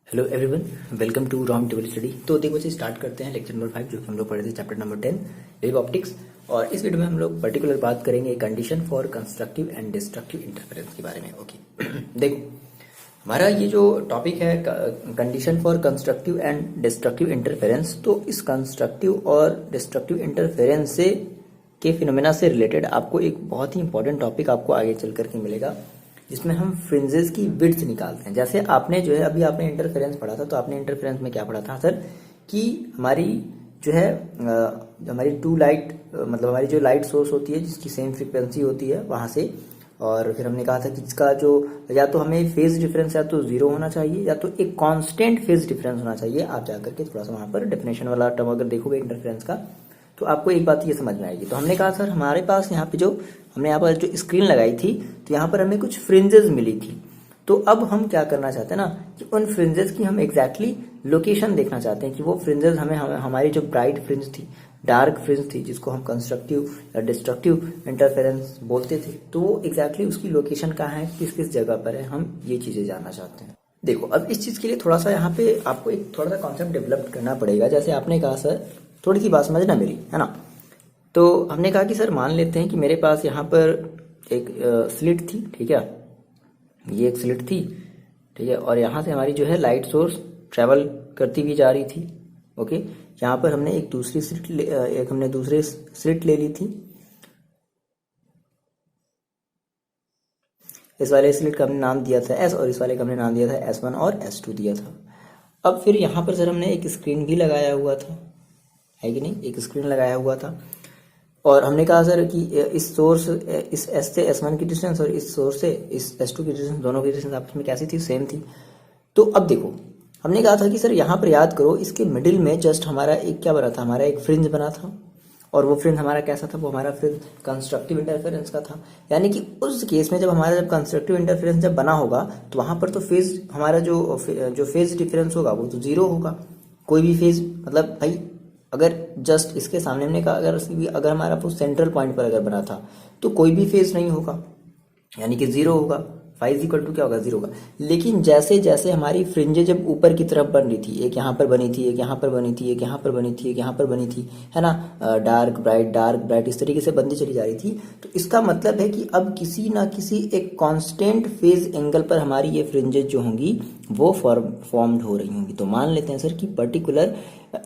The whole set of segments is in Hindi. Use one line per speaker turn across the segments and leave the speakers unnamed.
Hello everyone, welcome to round table study. तो देखो से स्टार्ट करते हैं लेक्चर नंबर 5 जो कि हम लोग पढ़े थे चैप्टर नंबर 10 वेव ऑप्टिक्स। और इस वीडियो में हम लोग पर्टिकुलर बात करेंगे condition for constructive and destructive interference के बारे में। ओके देखो हमारा ये जो टॉपिक है condition for constructive and destructive interference, तो इस कंस्ट्रक्टिव और डिस्ट्रक्टिव इंटरफेरेंस से के फिनोमेना से रिलेटेड आपको एक बहुत ही इंपॉर्टेंट टॉपिक आपको आगे चल करके मिलेगा, जिसमें हम फ्रिंजेस की विड्थ निकालते हैं। जैसे आपने जो है अभी आपने इंटरफेरेंस पढ़ा था, तो आपने इंटरफेरेंस में क्या पढ़ा था सर कि हमारी जो है हमारी टू लाइट मतलब हमारी जो लाइट सोर्स होती है जिसकी सेम फ्रीक्वेंसी होती है वहां से, और फिर हमने कहा था कि इसका जो या तो हमें फेज डिफरेंस या तो जीरो होना चाहिए या तो एक कांस्टेंट फेज डिफरेंस होना चाहिए। आप जाकर के थोड़ा सा वहां पर डेफिनेशन वाला टर्म अगर देखोगे इंटरफेरेंस का तो आपको एक बात ये समझ में आएगी। तो हमने कहा सर हमारे पास यहाँ पे जो हमने यहाँ पर जो स्क्रीन लगाई थी तो यहाँ पर हमें कुछ फ्रिंजेस मिली थी। तो अब हम क्या करना चाहते हैं ना कि उन फ्रिंजेस की हम एग्जैक्टली लोकेशन देखना चाहते हैं कि वो फ्रिंजेस हमारी जो ब्राइट फ्रिंज थी, डार्क फ्रिंज थी, जिसको हम कंस्ट्रक्टिव या डिस्ट्रक्टिव इंटरफेरेंस बोलते थे, तो वो एग्जैक्टली उसकी लोकेशन कहाँ है, किस किस जगह पर है, हम ये चीजें जानना चाहते हैं। देखो अब इस चीज के लिए थोड़ा सा यहाँ पे आपको एक थोड़ा सा कॉन्सेप्ट डेवलप करना पड़ेगा। जैसे आपने कहा सर थोड़ी सी बात समझना मेरी, है ना। तो हमने कहा कि सर मान लेते हैं कि मेरे पास यहाँ पर एक स्लिट थी, ठीक है, ये एक स्लिट थी, ठीक है, और यहाँ से हमारी जो है लाइट सोर्स ट्रेवल करती हुई जा रही थी। ओके, यहाँ पर हमने एक दूसरी स्लिट ले ली थी। इस वाले स्लिट का हमने नाम दिया था एस और इस वाले का हमने नाम दिया था S1 और S2 दिया था। अब फिर यहाँ पर सर हमने एक स्क्रीन भी लगाया हुआ था, है कि नहीं, एक स्क्रीन लगाया हुआ था। और हमने कहा सर कि इस सोर्स इस S से S1 की डिस्टेंस और इस सोर्स से इस S2 की डिस्टेंस, दोनों की डिस्टेंस आपस में कैसी थी, सेम थी। तो अब देखो हमने कहा था कि सर यहाँ पर याद करो इसके मिडिल में जस्ट हमारा एक क्या बना था, हमारा एक फ्रिंज बना था। और वो फ्रिंज हमारा कैसा था, वो हमारा फ्रिंज कंस्ट्रक्टिव इंटरफेरेंस का था। यानी कि उस केस में जब कंस्ट्रक्टिव इंटरफेरेंस जब बना होगा तो वहां पर तो फेज हमारा जो फेज डिफरेंस होगा वो तो जीरो होगा। कोई भी फेज मतलब भाई अगर जस्ट इसके सामने हमने कहा अगर हमारा वो सेंट्रल पॉइंट पर अगर बना था तो कोई भी फेज नहीं होगा, यानी कि जीरो होगा। फाइव इक्वल टू क्या होगा, जीरो होगा। लेकिन जैसे जैसे हमारी फ्रिंजें जब ऊपर की तरफ बन रही थी, एक यहाँ पर बनी थी, एक यहाँ पर बनी थी, एक यहाँ पर बनी थी, एक यहाँ पर बनी थी, है ना, डार्क ब्राइट इस तरीके से बनती चली जा रही थी। तो इसका मतलब है कि अब किसी ना किसी एक कांस्टेंट फेज एंगल पर हमारी ये फ्रिंजेस जो होंगी वो फॉर्म्ड हो रही होंगी। तो मान लेते हैं सर कि पर्टिकुलर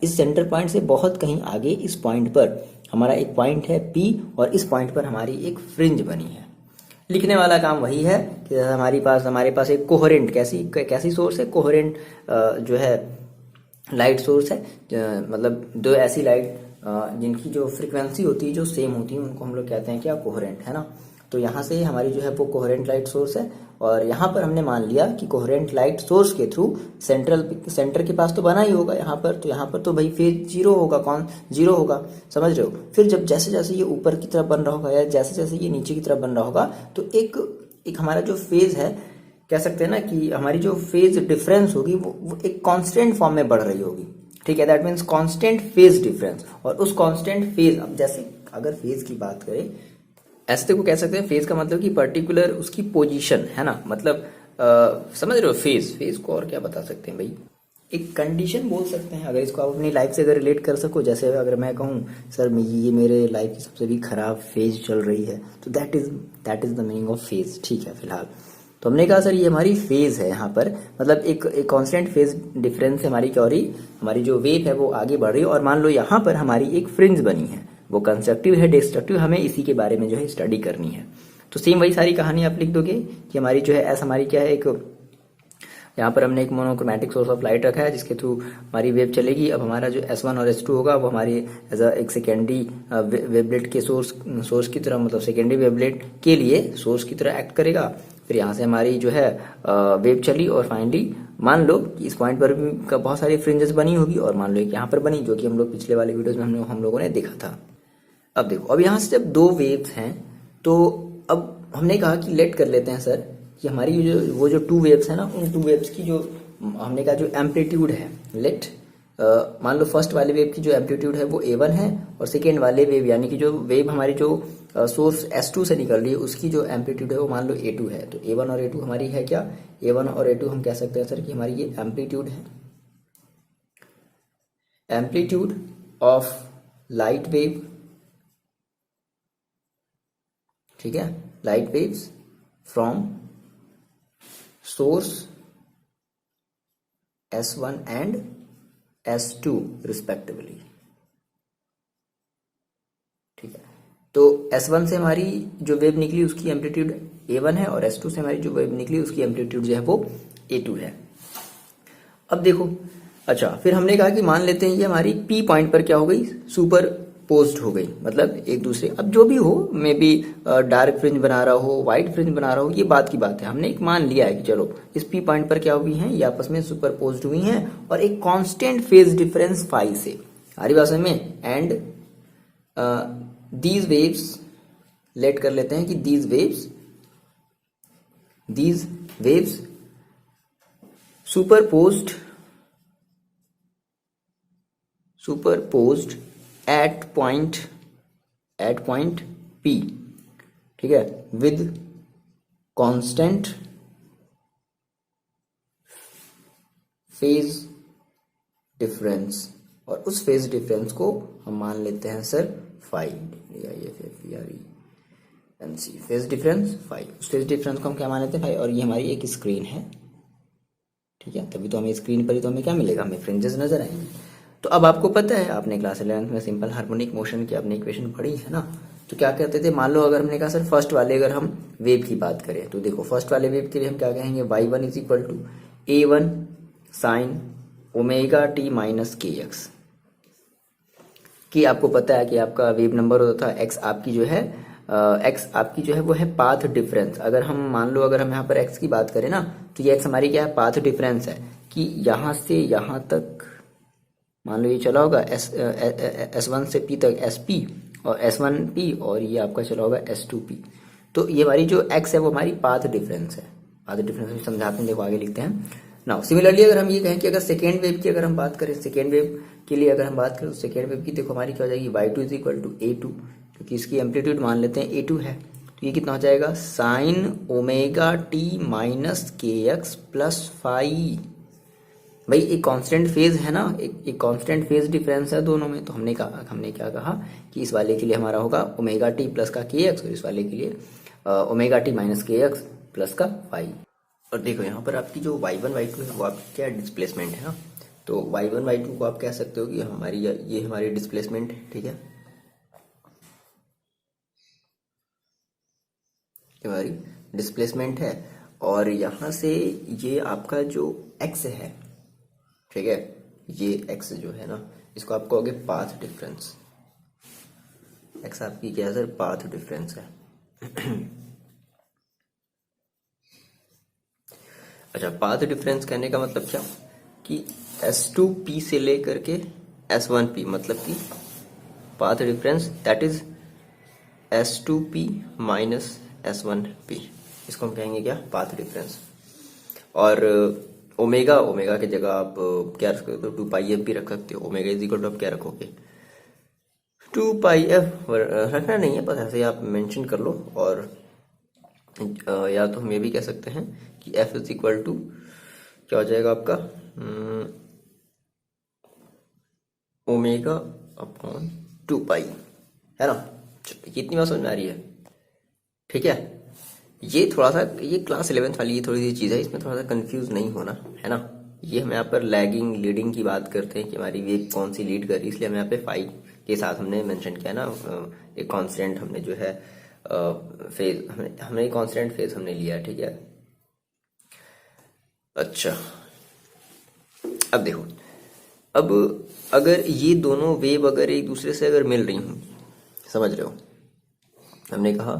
इस सेंटर पॉइंट से बहुत कहीं आगे इस पॉइंट पर हमारा एक पॉइंट है P और इस पॉइंट पर हमारी एक फ्रिंज बनी है। लिखने वाला काम वही है कि हमारे पास एक कोहेरेंट कैसी सोर्स है, कोहेरेंट जो है लाइट सोर्स है, मतलब दो ऐसी लाइट जिनकी जो फ्रीक्वेंसी होती है जो सेम होती है उनको हम लोग कहते हैं क्या, कोहेरेंट, है ना। तो यहाँ से हमारी जो है वो कोहेरेंट लाइट सोर्स है। और यहाँ पर हमने मान लिया कि कोहेरेंट लाइट सोर्स के थ्रू सेंटर के पास तो बना ही होगा यहाँ पर, तो यहाँ पर तो भाई फेज जीरो होगा, कौन जीरो होगा, समझ रहे हो। फिर जब जैसे जैसे ये ऊपर की तरफ बन रहा होगा या जैसे जैसे ये नीचे की तरफ बन रहा होगा तो एक हमारा जो फेज है, कह सकते हैं ना कि हमारी जो फेज डिफरेंस होगी वो एक कांस्टेंट फॉर्म में बढ़ रही होगी, ठीक है। That means constant phase difference. और उस कांस्टेंट फेज, अब जैसे अगर फेज की बात करें ऐसे को कह सकते हैं, फेज का मतलब कि पर्टिकुलर उसकी पोजीशन, है ना, मतलब समझ रहे हो। फेज को और क्या बता सकते हैं भाई, एक कंडीशन बोल सकते हैं। अगर इसको आप अपनी लाइफ से अगर रिलेट कर सको, जैसे अगर मैं कहूँ सर ये मेरे लाइफ की सबसे भी खराब फेज चल रही है, तो that is the meaning of phase, ठीक है। फिलहाल तो हमने कहा सर ये हमारी फेज है, यहाँ पर मतलब एक कांस्टेंट फेज डिफरेंस है हमारी, क्या हो रही, हमारी जो वेव है वो आगे बढ़ रही है। और मान लो यहाँ पर हमारी एक फ्रिंज बनी है, वो कंस्ट्रक्टिव है डिस्ट्रक्टिव, हमें इसी के बारे में जो है स्टडी करनी है। तो सेम वही सारी कहानी आप लिख दोगे कि हमारी जो है हमारी क्या है, एक यहाँ पर हमने एक मोनोक्रोमैटिक सोर्स ऑफ लाइट रखा है जिसके थ्रू हमारी वेव चलेगी। अब हमारा जो S1 और S2 होगा वो हमारी एज एक सेकेंडरी वेवलेट के सोर्स की तरह, मतलब सेकेंडरी वेवलेट के लिए सोर्स की तरह एक्ट करेगा। फिर यहाँ से हमारी जो है वेव चली और फाइनली मान लो कि इस पॉइंट पर भी बहुत सारी फ्रिंजेस बनी होगी और मान लो एक यहाँ पर बनी, जो कि हम लोग पिछले वाले वीडियोज में हम लोगों ने देखा था। अब देखो अब यहाँ से जब दो वेव्स हैं तो अब हमने कहा कि लेट कर लेते हैं सर कि हमारी वो जो टू वेव्स है ना, उन टू वेव्स की जो हमने कहा जो एम्पलीट्यूड है, लेट मान लो फर्स्ट वाले वेव की जो एम्पलीट्यूड है वो A1 है, और सेकेंड वाले वेव यानी कि जो वेव हमारी जो सोर्स S2 से निकल रही है उसकी जो एम्पलीट्यूड है वो मान लो A2 है। तो A1 और A2 हमारी है क्या, A1 और A2 हम कह सकते हैं सर कि हमारी ये एम्पलीट्यूड है। एम्पलीट्यूड ऑफ लाइट वेव, ठीक है, light waves from source S1 and S2 respectively, ठीक है। तो S1 से हमारी जो वेव निकली उसकी एम्पलीट्यूड A1 है, और S2 से हमारी जो वेव निकली उसकी एम्पलीट्यूड जो है वो A2 है। अब देखो, अच्छा फिर हमने कहा कि मान लेते हैं ये हमारी P पॉइंट पर क्या हो गई, सुपर पोस्ट हो गई, मतलब एक दूसरे, अब जो भी हो, मे बी डार्क फ्रिंज बना रहा हो, व्हाइट फ्रिंज बना रहा हो, ये बात की बात है। हमने एक मान लिया है कि चलो इस P पॉइंट पर क्या हुई हैं, ये आपस में सुपर पोस्ट हुई हैं, और एक कांस्टेंट फेज डिफरेंस फाई से, हमारी बात समझ में। एंड दीज वेव्स, लेट कर लेते हैं कि these waves superposed at point P, ठीक है, विद कांस्टेंट फेज डिफरेंस, और उस फेज डिफरेंस को हम मान लेते हैं sir phi, phase difference phi. उस फेज डिफरेंस को हम क्या मान लेते हैं फाई, और ये हमारी एक स्क्रीन है, ठीक है। तभी तो हमें स्क्रीन पर ही तो हमें क्या मिलेगा, हमें फ्रिंजेस नजर आएंगे। तो अब आपको पता है, आपने क्लास 11th में सिंपल हार्मोनिक मोशन की आपने इक्वेशन पढ़ी है ना, तो क्या कहते थे, मान लो अगर हमने कहा सर फर्स्ट वाले अगर हम वेव की बात करें, तो देखो फर्स्ट वाले वेव के लिए हम क्या कहेंगे, y1 is equal to A1 sine omega t minus k x, कि आपको पता है कि आपका वेव नंबर होता था x आपकी जो है वो है पाथ डिफरेंस। अगर हम मान लो अगर हम यहाँ पर x की बात करें ना, तो ये x हमारी क्या है, पाथ डिफरेंस है, कि यहाँ से यहाँ तक मान लो ये चला होगा S1 से P तक SP, और S1P, और ये आपका चला होगा S2P। तो ये हमारी जो x है वो हमारी पाथ डिफरेंस है। पाथ डिफरेंस समझाते हैं, देखो आगे लिखते हैं। नाउ सिमिलरली अगर हम ये कहें कि अगर सेकेंड वेव की अगर हम बात करें, सेकेंड वेव के लिए अगर हम बात करें, तो सेकेंड वेव की देखो हमारी क्या हो जाएगी, y2 is equal to A2, क्योंकि इसकी एम्पलीट्यूड मान लेते हैं A2 है, तो ये कितना हो जाएगा, sign omega t minus k x plus phi. भाई एक कांस्टेंट फेज है ना, एक कांस्टेंट फेज डिफरेंस है दोनों में, तो हमने क्या कहा कि इस वाले के लिए हमारा होगा ओमेगा टी प्लस का के एक्स, और इस वाले के लिए omega t minus k x plus का फाई। और देखो यहाँ पर आपकी जो y1 y2 है वो आपकी क्या डिस्प्लेसमेंट है ना, तो y1 y2 को आप कह सकते हो कि ये हमारी डिस्प्लेसमेंट है, ठीक है, हमारी डिस्प्लेसमेंट है। और यहाँ से ये आपका जो x है, ठीक है, ये x जो है ना, इसको आप कहोगे पाथ डिफरेंस। x आपकी क्या है सर, पाथ डिफरेंस है। अच्छा, पाथ डिफरेंस कहने का मतलब क्या, कि S2P से लेकर के S1P, मतलब कि path difference that is S2P minus S1P, इसको हम कहेंगे क्या, पाथ डिफरेंस। और ओमेगा की जगह आप क्या रख सकते हो, 2πf भी रख सकते हो। ओमेगा इज इक्वल टू आप क्या रखोगे, 2πf रखना नहीं है, बस ऐसे ही आप मेंशन कर लो। और या तो हम ये भी कह सकते हैं कि f इज इक्वल टू क्या हो जाएगा आपका, ओमेगा अपॉन 2π, है ना। कितनी बात समझ में आ रही है, ठीक है। ये थोड़ा सा, ये क्लास 11th वाली ये थोड़ी सी चीज़ है, इसमें थोड़ा सा कंफ्यूज नहीं होना, है ना। ये हम यहाँ पर लैगिंग लीडिंग की बात करते हैं कि हमारी वेव कौन सी लीड कर रही है, इसलिए हम यहाँ पे फाई के साथ हमने मेंशन किया ना, एक कांस्टेंट हमने जो है फेज हमने कांस्टेंट फेज हमने लिया, ठीक है। अच्छा, अब देखो, अब अगर ये दोनों वेव अगर एक दूसरे से अगर मिल रही हूँ, समझ रहे हो, हमने कहा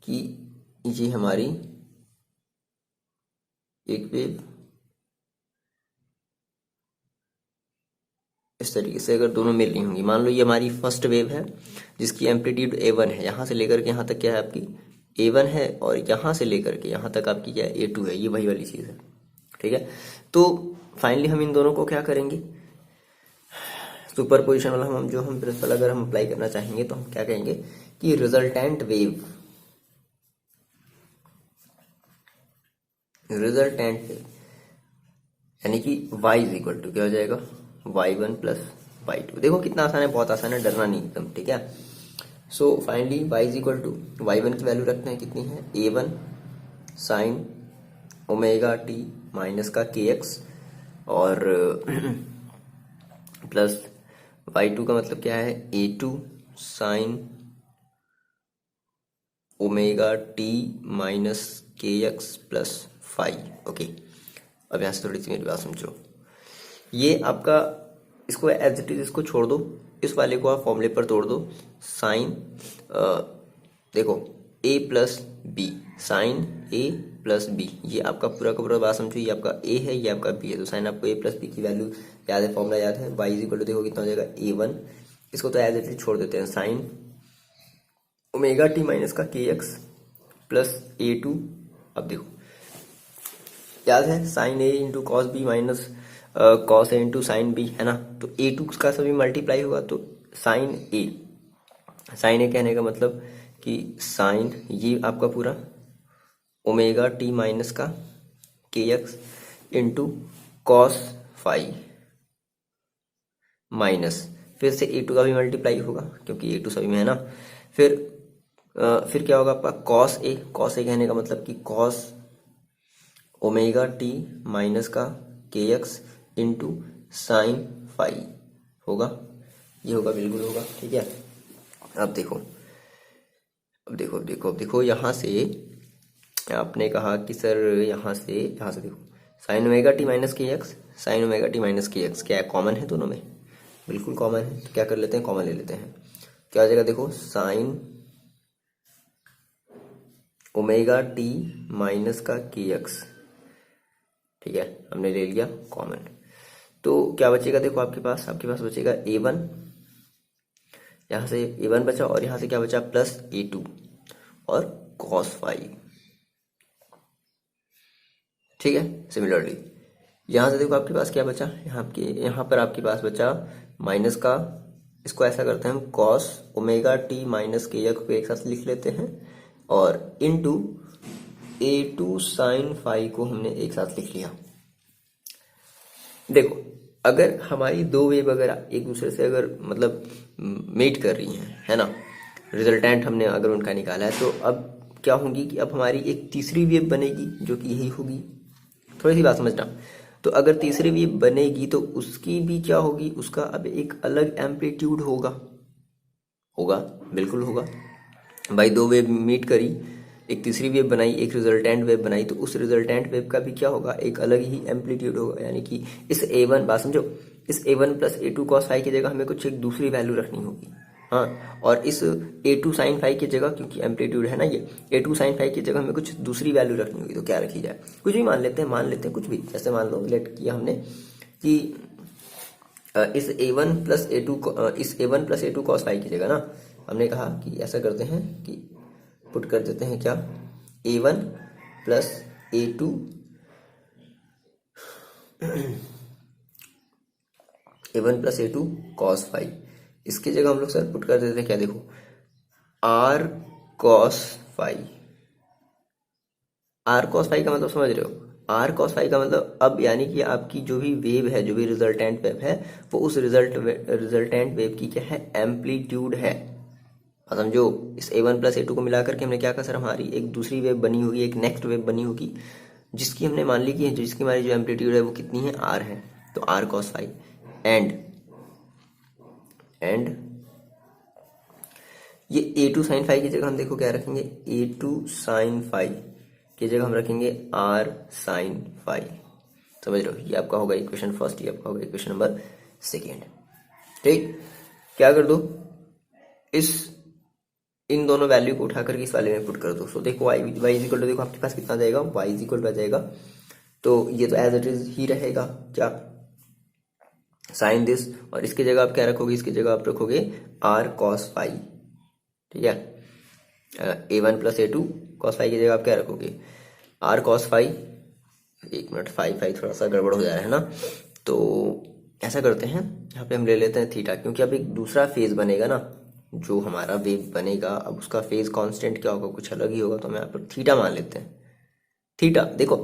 कि ये हमारी एक वेव इस तरीके से अगर दोनों मिल रही होंगी, मान लो ये हमारी फर्स्ट वेव है जिसकी एम्पलीट्यूड A1 है, यहाँ से लेकर के यहाँ तक क्या है आपकी A1 है, और यहाँ से लेकर के यहाँ तक आपकी क्या है A2 है, ये वही वाली चीज़ है, ठीक है। तो फाइनली हम इन दोनों को क्या करेंगे, सुपर पोजिशन वाला हम प्रिंसिपल अगर हम अप्लाई करना चाहेंगे तो हम क्या कहेंगे कि रिजल्टेंट वेव यानी कि y इज इक्वल टू क्या हो जाएगा y1 प्लस y2। देखो कितना आसान है, बहुत आसान है, डरना नहीं एकदम, ठीक है। So finally y is equal to y1 की वैल्यू रखते हैं कितनी है, a1 sine omega t minus का kx और प्लस y2 का मतलब क्या है, a2 sine omega t minus kx plus five. Okay, अब यहाँ से थोड़ी सी मेरी बात समझो। ये आपका, इसको एज इट इज इसको छोड़ दो, इस वाले को आप फॉर्मूले पर तोड़ दो। साइन देखो a plus B, sine a plus B, ये आपका पूरा का पूरा बात समझो। ये आपका a है, ये आपका b है, तो साइन आपको a प्लस बी की वैल्यू याद है, फॉर्मूला याद है। y इज इक्वल टू देखो कितना हो जाएगा a1, इसको तो एज इट इज छोड़ देते हैं, साइन ओमेगा टी माइनस का kx प्लस a2। अब देखो याद है sine a into cos B minus cos A into sine B, है ना। तो a2 का सभी मल्टीप्लाई होगा, तो साइन ए कहने का मतलब कि साइन ये आपका पूरा ओमेगा टी माइनस का kx into cos five minus फिर से a2 का भी मल्टीप्लाई होगा क्योंकि a2 सभी में है ना। फिर क्या होगा आपका कॉस ए कहने का मतलब कि कॉस ओमेगा टी माइनस का kx इंटू साइन फाइव होगा, ये होगा, बिल्कुल होगा, ठीक है। अब देखो यहाँ से आपने कहा कि सर यहाँ से देखो sign omega t minus kx, sign omega t minus kx क्या है, कॉमन है दोनों में, बिल्कुल कॉमन है। तो क्या कर लेते हैं, कॉमन ले लेते हैं। क्या हो जाएगा, देखो साइन ओमेगा टी माइनस का kx, ठीक है, हमने ले लिया कॉमन। तो क्या बचेगा, देखो आपके पास बचेगा a1, यहाँ से a1 बचा और यहाँ से क्या बचा प्लस a2 और cos फाइव, ठीक है। सिमिलरली यहाँ से देखो आपके पास क्या बचा, यहाँ पर आपके पास बचा माइनस का, इसको ऐसा करते हैं हम cos omega t minus kx को एक साथ लिख लेते हैं और इनटू a2 साइन फाइव को हमने एक साथ लिख लिया। देखो अगर हमारी दो वेव अगर एक दूसरे से अगर मतलब मीट कर रही हैं, है ना, रिजल्टेंट हमने अगर उनका निकाला है, तो अब क्या होगी कि अब हमारी एक तीसरी वेव बनेगी जो कि यही होगी। थोड़ी सी बात समझना, तो अगर तीसरी वेव बनेगी तो उसकी भी क्या होगी, उसका अब एक अलग एम्पलीट्यूड होगा, बिल्कुल होगा। भाई दो वेव मीट करी, एक तीसरी वेव बनाई, एक रिजल्टेंट वेव बनाई, तो उस रिजल्टेंट वेव का भी क्या होगा, एक अलग ही एम्पलीट्यूड होगा। यानी कि इस a1 बात समझो, इस a1 plus a2 cos five की जगह हमें कुछ एक दूसरी वैल्यू रखनी होगी, हाँ। और इस a2 साइन फाइव की जगह, क्योंकि एम्पलीट्यूड है ना ये, a2 साइन फाइव की जगह हमें कुछ दूसरी वैल्यू रखनी होगी। तो क्या रखी जाए, कुछ भी मान लेते हैं कुछ भी, जैसे मान लो लेट किया हमने कि इस a1 plus a2 cos five की जगह ना हमने कहा कि ऐसा करते हैं कि पुट कर देते हैं क्या, a1 plus a2 cos five, इसकी जगह हम लोग सर पुट कर देते हैं क्या, देखो r cos five. r cos five का मतलब समझ रहे हो, r कॉस फाइव का मतलब अब यानी कि आपकी जो भी वेव है, जो भी रिजल्टेंट वेव है, वो उस रिजल्टेंट वेव की क्या है, एम्पलीट्यूड है। समझो इस a1 प्लस a2 को मिलाकर के हमने क्या कहा सर, हमारी एक दूसरी वेव बनी होगी, एक नेक्स्ट वेव बनी होगी, जिसकी हमने मान ली कि जिसकी हमारी जो एम्पलीट्यूड है वो कितनी है, r है। तो r cos फाइव एंड ये a2 साइन फाइव की जगह हम देखो क्या रखेंगे, a2 साइन फाइव की जगह हम रखेंगे r साइन फाइव। समझ रहे हो, ये आपका होगा इक्वेशन फर्स्ट, ये आपका होगा इक्वेशन नंबर सेकेंड। ठीक, क्या कर दो, इन दोनों वैल्यू को उठा करके इस वाले में पुट कर दो। सो देखो y इज इक्वल टू, देखो आपके पास कितना जाएगा, y इज इक्वल टू आ जाएगा, तो ये तो एज इट इज ही रहेगा क्या, साइन दिस, और इसकी जगह आप क्या रखोगे, इसकी जगह आप रखोगे r cos फाइव, ठीक है। a1 plus a2 cos five की जगह आप क्या रखोगे, r cos फाइव, एक मिनट, फाइव थोड़ा सा गड़बड़ हो जा रहा है ना, तो ऐसा करते हैं, यहाँ पे हम ले लेते हैं थीटा, क्योंकि अब एक दूसरा फेज बनेगा ना, जो हमारा वेव बनेगा, अब उसका फेज कांस्टेंट क्या होगा, कुछ अलग ही होगा, तो हम यहाँ पर थीटा मान लेते हैं। थीटा देखो,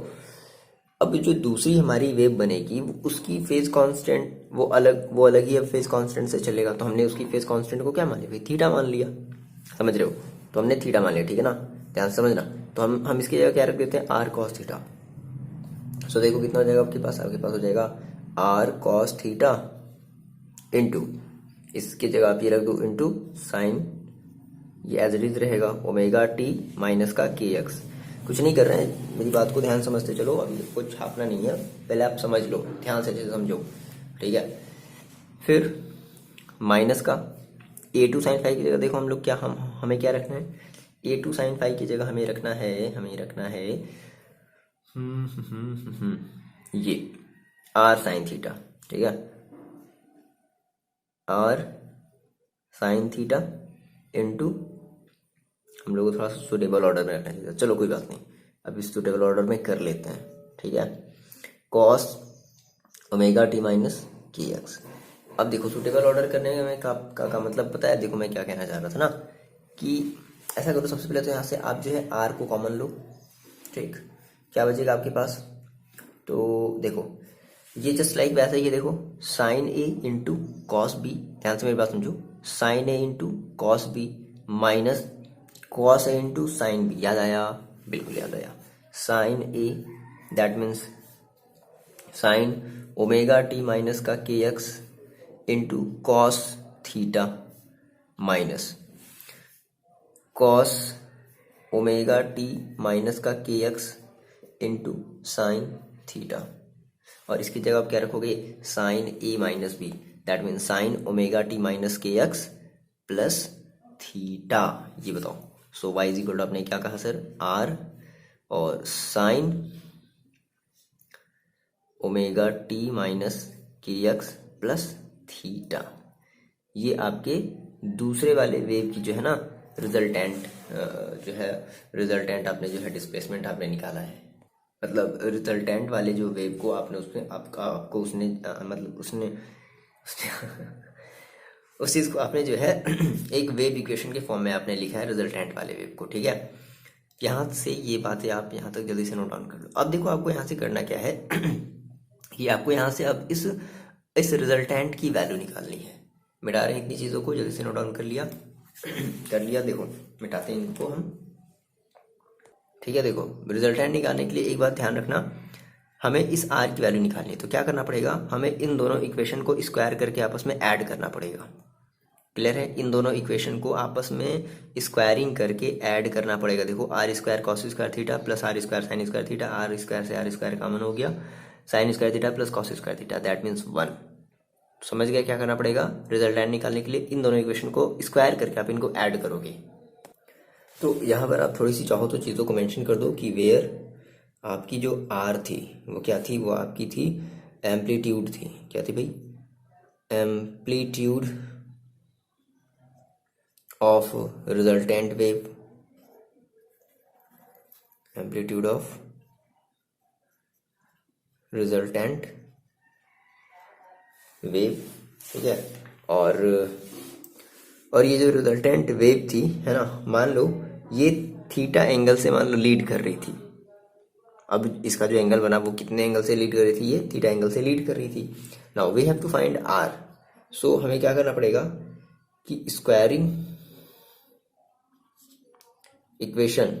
अब जो दूसरी हमारी वेव बनेगी उसकी फेज कांस्टेंट वो अलग ही अब फेज कांस्टेंट से चलेगा, तो हमने उसकी फेज कांस्टेंट को क्या मान लिया भाई, थीटा मान लिया। समझ रहे हो, तो हमने थीटा मान लिया, ठीक है ना, ध्यान से समझना। तो हम इसकी जगह क्या रख देते हैं, आर कॉस थीटा। सो देखो कितना हो जाएगा आपके पास हो जाएगा आर कॉस थीटा इंटू, इसकी जगह आप ये रख दो इंटू साइन, ये एज इट इज रहेगा ओमेगा टी माइनस का के एक्स। कुछ नहीं कर रहे हैं, मेरी बात को ध्यान समझते चलो, अभी कुछ छापना नहीं है, पहले आप समझ लो, ध्यान से अच्छे से समझो, ठीक है। फिर माइनस का ए टू साइन फाइव की जगह देखो हम लोग क्या, हमें क्या रखना है, ए टू साइन फाइव की जगह हमें रखना है ये आर साइन थीटा, ठीक है, आर साइन थीटा इंटू, हम लोग को थोड़ा सा सुटेबल ऑर्डर में रखना चाहिए, चलो कोई बात नहीं, अब इस सुटेबल ऑर्डर में कर लेते हैं, ठीक है, cos omega t minus k x. अब देखो सुटेबल ऑर्डर करने में का मतलब पता है, देखो मैं क्या कहना चाह रहा था ना, कि ऐसा करो, सबसे पहले तो यहाँ से आप जो है आर को कॉमन लो, ठीक, क्या बचेगा आपके पास, तो देखो ये जस्ट लाइक वैसा ही है, देखो sine A into cos B, ध्यान से मेरी बात समझो, sine A into cos B minus cos A into sine B, याद आया, बिल्कुल याद आया, sine A that means sine omega t minus का के x into cos theta minus cos omega t minus का के एक्स इंटू साइन थीटा, और इसकी जगह आप क्या रखोगे, sine A minus B, that mean sine omega t minus k x plus theta, ये बताओ। So y is equal to, आपने क्या कहा सर, आर और sine omega t minus k x plus theta, ये आपके दूसरे वाले वेव की जो है ना रिजल्टेंट, जो है रिजल्टेंट आपने जो है डिस्प्लेसमेंट आपने निकाला है, मतलब रिजल्टेंट वाले जो वेव को आपने उसमें आपको उसने मतलब उसने उस चीज़ को आपने जो है एक वेव इक्वेशन के फॉर्म में आपने लिखा है रिजल्टेंट वाले वेव को, ठीक है। यहाँ से ये बातें आप यहाँ तक जल्दी से नोट डाउन कर लो। अब देखो आपको यहाँ से करना क्या है कि आपको यहाँ से अब इस रिजल्टेंट की वैल्यू निकालनी है। मिटा रहे हैं इतनी चीज़ों को, जल्दी से नोट डाउन कर लिया कर लिया, देखो मिटाते हैं इनको हम, ठीक है। देखो रिजल्टेंट निकालने के लिए एक बात ध्यान रखना, हमें इस आर की वैल्यू निकालनी है, तो क्या करना पड़ेगा, हमें इन दोनों इक्वेशन को स्क्वायर करके आपस में ऐड करना पड़ेगा। क्लियर है, इन दोनों इक्वेशन को आपस में स्क्वायरिंग करके ऐड करना पड़ेगा। देखो R square cos square theta plus R square sine square theta, R square से आर स्क्वायर कॉमन हो गया, sine square theta plus cos square theta, that means 1। समझ गया क्या करना पड़ेगा, रिजल्टेंट निकालने के लिए इन दोनों इक्वेशन को स्क्वायर करके आप इनको ऐड करोगे। तो यहाँ पर आप थोड़ी सी चाहो तो चीज़ों को मेंशन कर दो कि वेयर आपकी जो आर थी वो क्या थी, वो आपकी थी एम्पलीट्यूड थी, क्या थी भाई, amplitude of resultant wave, amplitude of resultant wave, ठीक है। और ये जो रिजल्टेंट वेव थी है ना, मान लो ये थीटा एंगल से मान लो लीड कर रही थी। अब इसका जो एंगल बना वो कितने एंगल से लीड कर रही थी, ये थीटा एंगल से लीड कर रही थी। Now we have to find R, so हमें क्या करना पड़ेगा कि squaring equation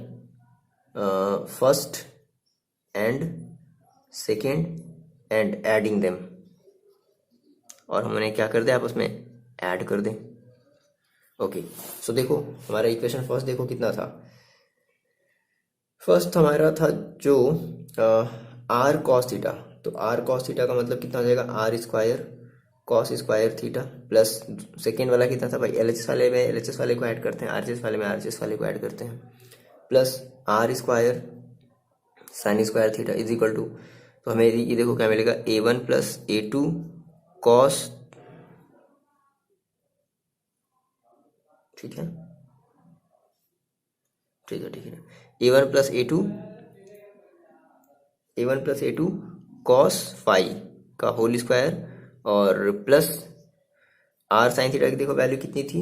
first and second and adding them, और हमने क्या कर दे आपस में ऐड कर दें। ओके सो देखो हमारा इक्वेशन फर्स्ट देखो कितना था, फर्स्ट हमारा था जो आर कॉस थीटा, तो आर कॉस थीटा का मतलब कितना हो जाएगा, R square cos square theta plus second वाला कितना था भाई, एलएचएस वाले में एलएचएस वाले को ऐड करते हैं, आरएचएस वाले में आरएचएस वाले को ऐड करते हैं, plus R square sine square theta is equal to, तो हमें ये देखो क्या मिलेगा, a1 प्लस a2 कॉस, ठीक है ठीक है ठीक है, a1 plus a2 cos phi का होल स्क्वायर और प्लस आर साइन थीटा की देखो वैल्यू कितनी थी,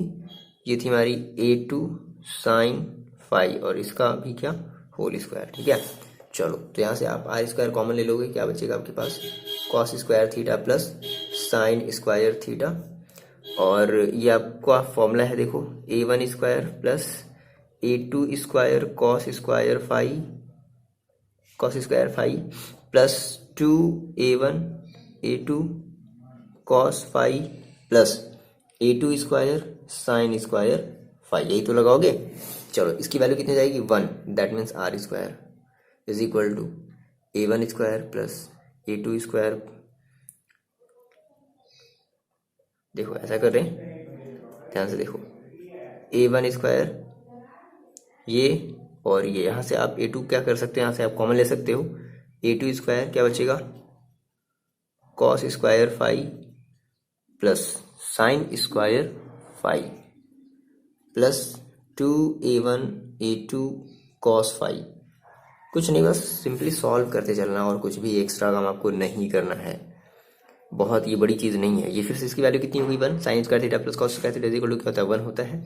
ये थी हमारी A2 साइन फाइव और इसका भी क्या होल स्क्वायर। ठीक है, चलो तो यहाँ से आप आर स्क्वायर कॉमन ले लोगे, क्या बचेगा आपके पास cos square theta plus sine square theta, और ये आपका फॉर्मूला है देखो A1 square plus A2 square cos square five plus 2A1 A2 cos five plus A2 square sine square five, यही तो लगाओगे। चलो इसकी वैल्यू कितनी जाएगी 1, that means R square is equal to A1 square plus A2 square. देखो ऐसा कर रहे हैं, ध्यान से देखो A1 स्क्वायर ये और ये, यहाँ से आप A2 क्या कर सकते हो, यहाँ से आप कॉमन ले सकते हो, A2 स्क्वायर क्या बचेगा cos square five plus sine square five plus 2A1 A2 cos five. कुछ नहीं, बस सिंपली सॉल्व करते चलना और कुछ भी एक्स्ट्रा काम आपको नहीं करना है, बहुत ये बड़ी चीज़ नहीं है। ये फिर से इसकी वैल्यू कितनी होगी 1, sine square theta plus cos square theta equal to क्या होता है 1 होता है,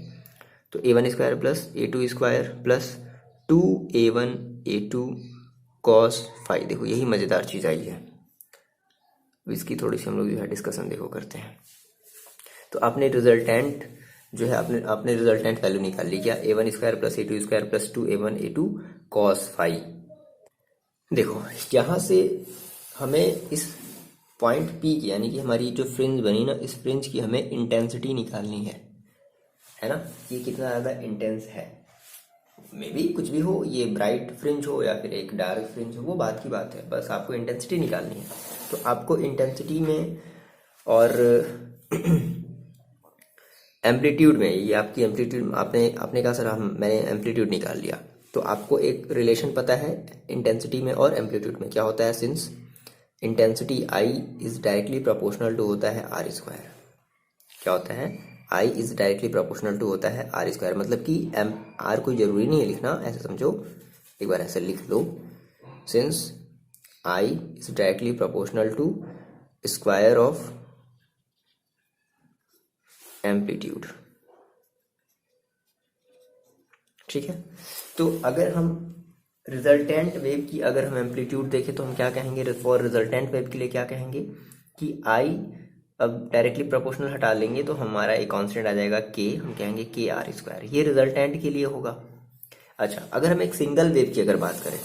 तो A1 square plus A2 square plus 2A1 A2 cos five. देखो यही मज़ेदार चीज़ आई है, इसकी थोड़ी सी हम लोग जो है डिस्कशन देखो करते हैं। तो आपने रिजल्टेंट जो है आपने रिजल्टेंट वैल्यू निकाल ली क्या, A1 square plus A2 square plus 2A1 A2 cos five. देखो यहाँ से हमें इस पॉइंट P की यानी कि हमारी जो फ्रिंज बनी ना, इस फ्रिंज की हमें इंटेंसिटी निकालनी है ना, ये कितना ज़्यादा इंटेंस है। मे बी कुछ भी हो, ये ब्राइट फ्रिंज हो या फिर एक डार्क फ्रिंज हो, वो बात की बात है, बस आपको इंटेंसिटी निकालनी है। तो आपको इंटेंसिटी में और एम्पलीट्यूड में, ये आपकी एम्पलीट्यूड आपने कहा सर मैंने एम्पलीट्यूड निकाल लिया, तो आपको एक रिलेशन पता है इंटेंसिटी में और एम्पलीट्यूड में क्या होता है, since intensity I is directly proportional to होता है आर स्क्वायर। क्या होता है, I is directly proportional to होता है आर स्क्वायर, मतलब कि R कोई जरूरी नहीं है लिखना, ऐसे समझो, एक बार ऐसे लिख लो, since I is directly proportional to square of amplitude. ठीक है, तो अगर हम रिजल्टेंट वेव की अगर हम एम्पलीट्यूड देखें तो हम क्या कहेंगे, फॉर रिजल्टेंट वेव के लिए क्या कहेंगे कि I अब डायरेक्टली प्रोपोर्शनल हटा लेंगे तो हमारा एक कांस्टेंट आ जाएगा K, हम कहेंगे के आर स्क्वायर, ये रिजल्टेंट के लिए होगा। अच्छा, अगर हम एक सिंगल वेव की अगर बात करें,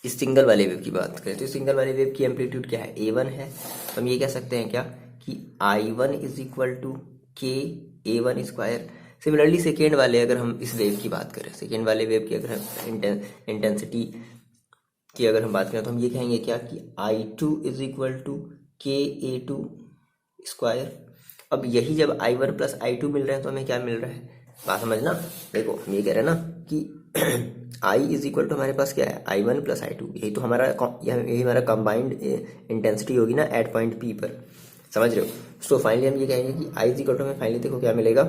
इस सिंगल वाले वेव की बात करें, तो इस सिंगल वाले वेव की एम्पलीट्यूड क्या है A1 है, तो हम ये कह सकते हैं क्या कि I1 इज इक्वल टू के A1 स्क्वायर। सिमिलरली सेकेंड वाले अगर हम इस वेव की बात करें, सेकेंड वाले वेव की अगर हम इंटेंसिटी की अगर हम बात करें तो हम ये कहेंगे क्या कि I2 इज इक्वल टू के A2 स्क्वायर। अब यही जब I1 प्लस I2 मिल रहे हैं तो हमें क्या मिल रहा है, बात समझना। देखो हम ये कह रहे हैं ना कि I इज इक्वल टू हमारे पास क्या है I1 प्लस I2, यही तो हमारा यही हमारा कंबाइंड इंटेंसिटी होगी ना एट पॉइंट P पर, समझ रहे हो। सो फाइनली हम ये कहेंगे कि I इज इक्वल टू हमें फाइनली देखो क्या मिलेगा,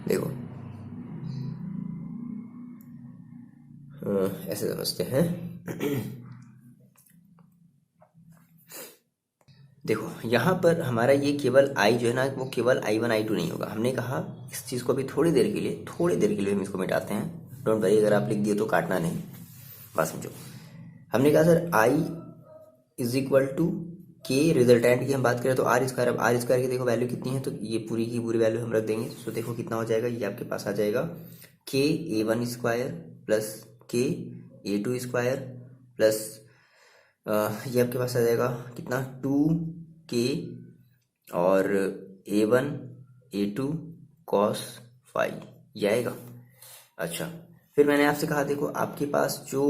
देखो ऐसे समझते हैं। देखो यहाँ पर हमारा ये केवल I जो है ना, वो केवल I1 I2 नहीं होगा। हमने कहा इस चीज़ को भी थोड़ी देर के लिए हम इसको मिटाते हैं, डोंट वरी, अगर आप लिख दिए तो काटना नहीं, बात समझो। हमने कहा sir I is equal to K, resultant की हम बात करें तो आर स्क्वायर। अब आर स्क्वायर की देखो वैल्यू कितनी है, तो ये पूरी की पूरी वैल्यू हम रख देंगे। तो देखो कितना हो जाएगा, ये आपके पास आ जाएगा के A1 स्क्वायर प्लस के A2 स्क्वायर प्लस ये आपके पास आ जाएगा कितना 2k और A1 A2 कॉस फाइव, ये आएगा। अच्छा, फिर मैंने आपसे कहा देखो आपके पास जो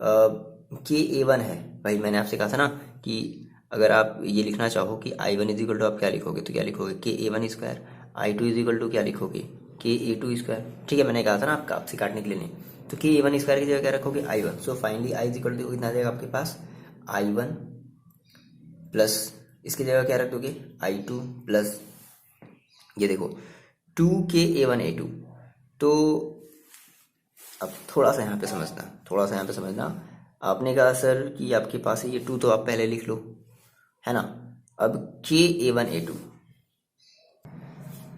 के A1 है, भाई मैंने आपसे कहा था ना कि अगर आप ये लिखना चाहो कि I1 इज इक्वल टू आप क्या लिखोगे, तो क्या लिखोगे के A1 square, I2 is equal to क्या लिखोगे के A2 स्क्वायर। ठीक है, मैंने कहा था ना आपसे काटने के लिए नहीं, तो के A1 स्क्वायर की जगह क्या रखोगे I1। So finally I is equal to कितना आ जाएगा आपके पास I1 प्लस इसकी जगह क्या रख दोगे I2 प्लस ये देखो 2k A1 A2। तो अब थोड़ा सा यहाँ पे समझना, आपने कहा सर कि आपके पास है ये 2, तो आप पहले लिख लो, है ना। अब KA1A2,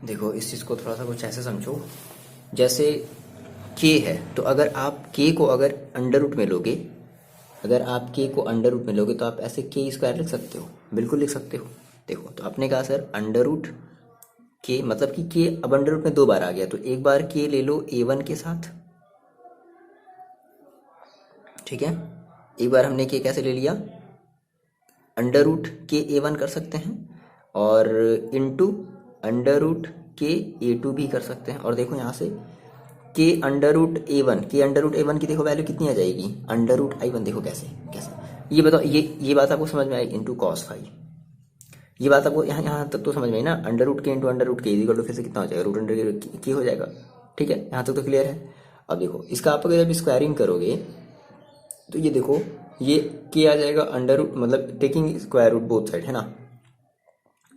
देखो इस चीज़ को थोड़ा सा कुछ ऐसे समझो, जैसे K है तो अगर आप K को अगर अंडर रूट में लोगे, अगर आप K को अंडर रूट में लोगे तो आप ऐसे K² लिख सकते हो, बिल्कुल लिख सकते हो। देखो तो आपने कहा सर अंडर रूट K, मतलब कि K अब अंडर रूट में 2 बार आ गया, तो एक बार K ले लो A1 के साथ, ठीक है। एक बार हमने K कैसे ले लिया, अंडर रूट KA1 कर सकते हैं, और इनटू अंडर रूट KA2 भी कर सकते हैं। और देखो यहाँ से K अंडर रूट A1 की देखो वैल्यू कितनी आ जाएगी, अंडर रूट I1। देखो कैसे कैसे, ये बताओ, ये बात आपको समझ में आई, इंटू कॉस फाई। ये बात आपको यहाँ यहाँ तक तो समझ में आई ना, अंडर रूट के इंटू अंडर रूट के इक्वल टू फिर से कितना हो जाएगा, रूट अंडर के हो जाएगा, ठीक है। यहाँ तक तो क्लियर है। अब देखो इसका आप अगर जब स्क्वायरिंग करोगे तो ये देखो ये के आ जाएगा अंडर रूट, मतलब taking square root both side, है ना,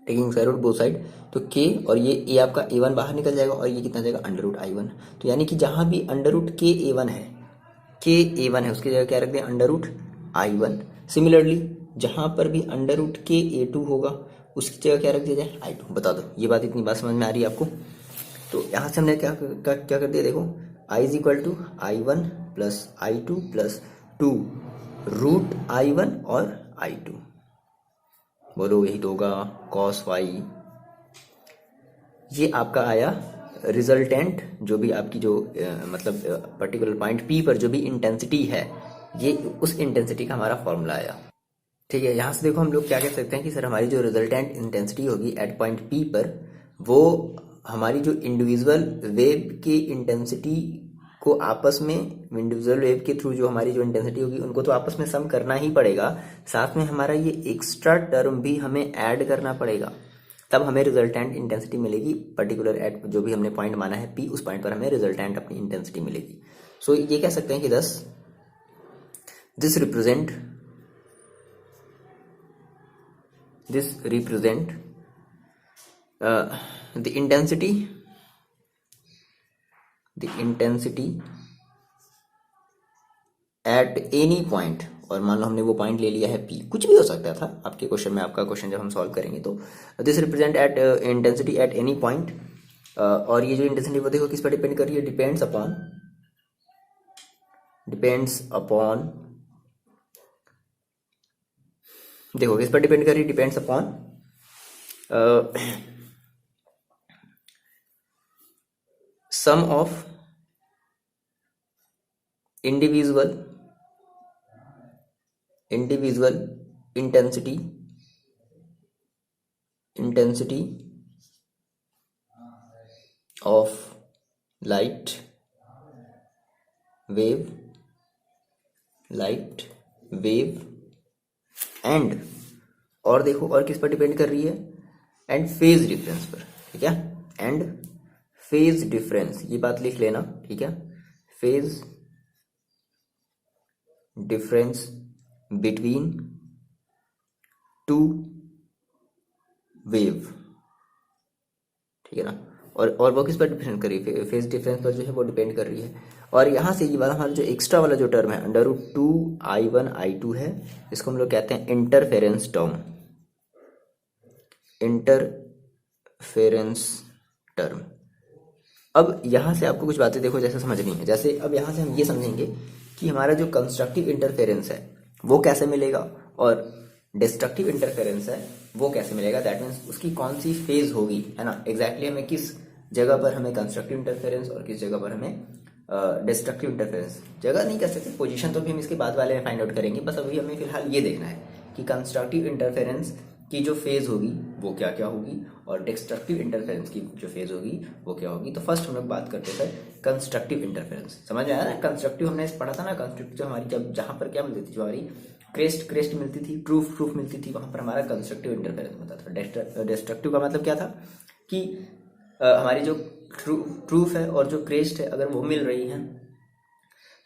taking square root both side, तो के और ये ए आपका A1 बाहर निकल जाएगा, और ये कितना जाएगा अंडर रूट I1। तो यानी कि जहाँ भी अंडर रूट KA1 है, KA1 है उसकी जगह क्या रख दें, अंडर रूट I1। सिमिलरली जहाँ पर भी अंडर रूट KA2 होगा उसकी जगह क्या रख दिया जाए, I2। बता दो ये बात, इतनी बात समझ में आ रही है आपको। तो यहाँ से हमने क्या कर दिया, देखो I is equal to I1 plus I2 plus 2 root I1 और I2। बोलो यही तो होगा कॉस वाई। ये आपका आया रिजल्टेंट, जो भी आपकी जो मतलब पर्टिकुलर पॉइंट P पर जो भी इंटेंसिटी है, ये उस इंटेंसिटी का हमारा फॉर्मूला आया, ठीक है। यहाँ से देखो हम लोग क्या कह सकते हैं कि सर हमारी जो रिजल्टेंट इंटेंसिटी होगी एट पॉइंट P पर, वो हमारी जो इंडिविजुअल वेव की इंटेंसिटी को आपस में, इंडिविजुअल वेव के थ्रू जो हमारी जो इंटेंसिटी होगी उनको तो आपस में सम करना ही पड़ेगा, साथ में हमारा ये एक्स्ट्रा टर्म भी हमें ऐड करना पड़ेगा, तब हमें रिजल्टेंट इंटेंसिटी मिलेगी पर्टिकुलर एट जो भी हमने पॉइंट माना है P, उस पॉइंट पर हमें रिजल्टेंट अपनी इंटेंसिटी मिलेगी। सो ये कह सकते हैं कि this represent the intensity at any point, और मान लो हमने वो पॉइंट ले लिया है P, कुछ भी हो सकता था आपके क्वेश्चन में, आपका क्वेश्चन जब हम सॉल्व करेंगे तो this represent at intensity at any point. और ये जो इंटेंसिटी वो देखो किस पर डिपेंड कर रही है, डिपेंड्स अपॉन देखो किस पर डिपेंड कर रही है, depends upon sum of individual intensity of light wave and, और देखो और किस पर डिपेंड कर रही है, एंड फेज डिफरेंस पर, ठीक है, एंड फेज डिफरेंस, ये बात लिख लेना, ठीक है, phase difference between two wave, ठीक है ना। और वो किस पर डिपेंड कर रही है, फेज डिफरेंस पर जो है वो डिपेंड कर रही है। और यहाँ से ये वाला हमारा जो एक्स्ट्रा वाला जो टर्म है अंडर रूट 2I1 I2 है, इसको हम लोग कहते हैं इंटरफेरेंस टर्म। अब यहाँ से आपको कुछ बातें देखो जैसे समझनी है, जैसे अब यहाँ से हम ये समझेंगे कि हमारा जो कंस्ट्रक्टिव इंटरफेरेंस है वो कैसे मिलेगा, और डिस्ट्रक्टिव इंटरफेरेंस है वो कैसे मिलेगा, दैट मीन्स उसकी कौन सी फेज होगी, है ना, एग्जैक्टली हमें किस जगह पर हमें कंस्ट्रक्टिव इंटरफेरेंस और किस जगह पर हमें डिस्ट्रक्टिव इंटरफेरेंस, जगह नहीं कह सकते, पोजीशन तो भी हम इसके बाद वाले में फाइंड आउट करेंगे, बस अभी हमें फिलहाल ये देखना है कि कंस्ट्रक्टिव इंटरफेरेंस की जो फेज होगी वो क्या क्या होगी, और डिस्ट्रक्टिव इंटरफेरेंस की जो फेज होगी वो क्या होगी। तो फर्स्ट हम लोग बात करते हैं कंस्ट्रक्टिव इंटरफेरेंस, समझ आया ना, कंस्ट्रक्टिव हमने पढ़ा था ना, कंस्ट्रक्टिव हमारी जब जहाँ पर क्या मिलती थी, जो हमारी क्रेस्ट मिलती थी, प्रूफ मिलती थी, वहां पर हमारा कंस्ट्रक्टिव इंटरफेरेंस होता था। डिस्ट्रक्टिव का मतलब क्या था कि हमारी जो प्रूफ है और जो क्रेस्ट है अगर वो मिल रही है,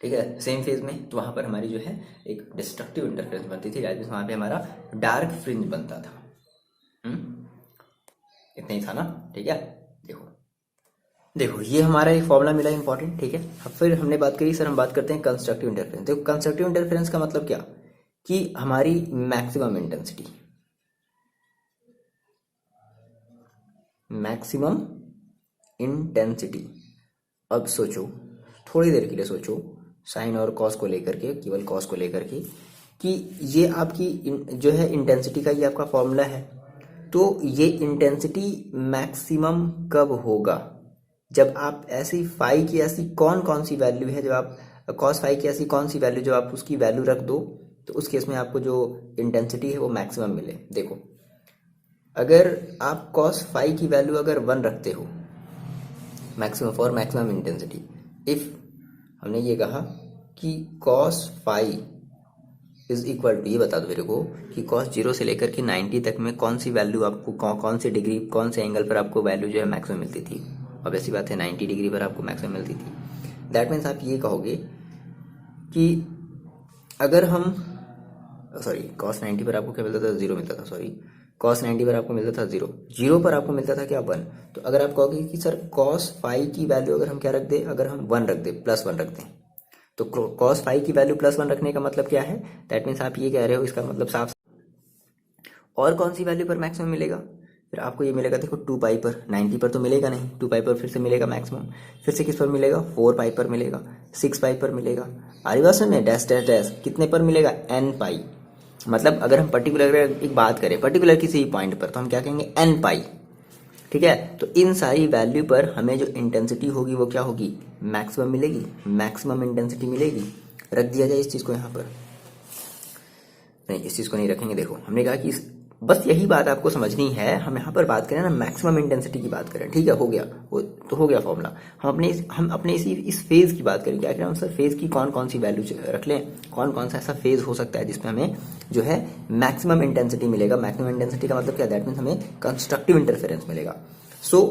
ठीक है, सेम फेज में, तो वहां पर हमारी जो है एक डिस्ट्रक्टिव इंटरफेरेंस बनती थी, वहां पे हमारा डार्क फ्रिंज बनता था। इतना ही था ना, ठीक है। देखो ये हमारा एक फॉर्मूला मिला इंपॉर्टेंट, ठीक है। अब फिर हमने बात करी, सर हम बात करते हैं कंस्ट्रक्टिव इंटरफेरेंस। देखो कंस्ट्रक्टिव इंटरफेरेंस का मतलब क्या, कि हमारी मैक्सिमम इंटेंसिटी, मैक्सिमम इंटेंसिटी। अब सोचो, थोड़ी देर के लिए सोचो, साइन और कॉस को लेकर के, केवल कॉस को लेकर के, कि ये आपकी जो है इंटेंसिटी का ये आपका फॉर्मूला है। तो ये इंटेंसिटी मैक्सिमम कब होगा? जब आप ऐसी फाई की ऐसी कौन कौन सी वैल्यू है, जब आप कॉस फाई की ऐसी कौन सी वैल्यू जब आप उसकी वैल्यू रख दो तो उस केस में आपको जो इंटेंसिटी है वो मैक्सिमम मिले। देखो, अगर आप कॉस फाई की वैल्यू अगर 1 रखते हो maximum for maximum intensity, if हमने ये कहा कि cos phi is equal to, ये बता दो मेरे को कि कॉस 0 से लेकर के 90 तक में कौन सी वैल्यू आपको कौन सी डिग्री, कौन से एंगल पर आपको वैल्यू जो है मैक्सिमम मिलती थी? अब ऐसी बात है 90 डिग्री पर आपको मैक्सिमम मिलती थी। दैट मीन्स आप ये कहोगे कि अगर हम कॉस 90 पर आपको क्या मिलता था? 0 मिलता था। कॉस 90 पर आपको मिलता था 0, 0 पर आपको मिलता था क्या? 1। तो अगर आप कहोगे कि सर कॉस फाई की वैल्यू अगर हम क्या रख दें, अगर हम 1 रख दें, +1 रख दें, तो कॉस फाई की वैल्यू +1 रखने का मतलब क्या है? दैट मीन्स आप ये कह रहे हो, इसका मतलब साफ। और कौन सी वैल्यू पर मैक्सिमम मिलेगा? फिर आपको ये मिलेगा, देखो 2 पाई पर, 90 पर तो मिलेगा नहीं, 2 पाई पर फिर से मिलेगा मैक्सिमम। फिर से किस पर मिलेगा? 4 पाई पर मिलेगा, 6 पाई पर मिलेगा। आरिवासन में डैश डैश डैश कितने पर मिलेगा? n पाई। मतलब अगर हम पर्टिकुलर एक बात करें पर्टिकुलर किसी पॉइंट पर, तो हम क्या कहेंगे? n पाई। ठीक है, तो इन सारी वैल्यू पर हमें जो इंटेंसिटी होगी वो क्या होगी? मैक्सिमम मिलेगी, मैक्सिमम इंटेंसिटी मिलेगी। रख दिया जाए इस चीज को यहाँ पर, नहीं इस चीज को नहीं रखेंगे। देखो हमने कहा कि बस यही बात आपको समझनी है, हम यहाँ पर बात करें ना मैक्सिमम इंटेंसिटी की बात करें। ठीक है, हो गया, वो तो हो गया फॉर्मूला। हम अपने इस फेज की बात करें। क्या करें हम सर? फेज की कौन कौन सी वैल्यू रख लें, कौन कौन सा ऐसा फेज हो सकता है जिसमें हमें जो है मैक्सिमम इंटेंसिटी मिलेगा। मैक्सिमम इंटेंसिटी का मतलब क्या? दैट मीन्स हमें कंस्ट्रक्टिव इंटरफेरेंस मिलेगा। सो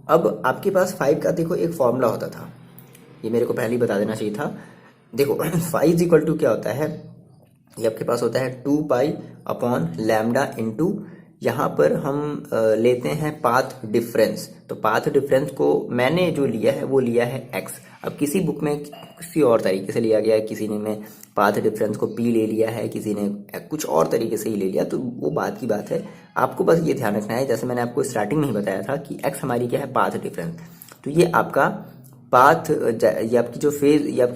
अब आपके पास 5 का देखो एक फॉर्मूला होता था, ये मेरे को पहले ही बता देना चाहिए था। देखो 5 इज इक्वल टू क्या होता है? ये आपके पास होता है 2 पाई अपॉन लैम्डा इंटू, यहाँ पर हम लेते हैं पाथ डिफरेंस। तो पाथ डिफरेंस को मैंने जो लिया है वो लिया है x। अब किसी बुक में किसी और तरीके से लिया गया है, किसी ने में पाथ डिफरेंस को p ले लिया है, किसी ने कुछ और तरीके से ही ले लिया, तो वो बात की बात है। आपको बस ये ध्यान रखना है, जैसे मैंने आपको स्टार्टिंग में ही बताया था कि x हमारी क्या है? Path difference. तो ये आपका पाथ, ये आपकी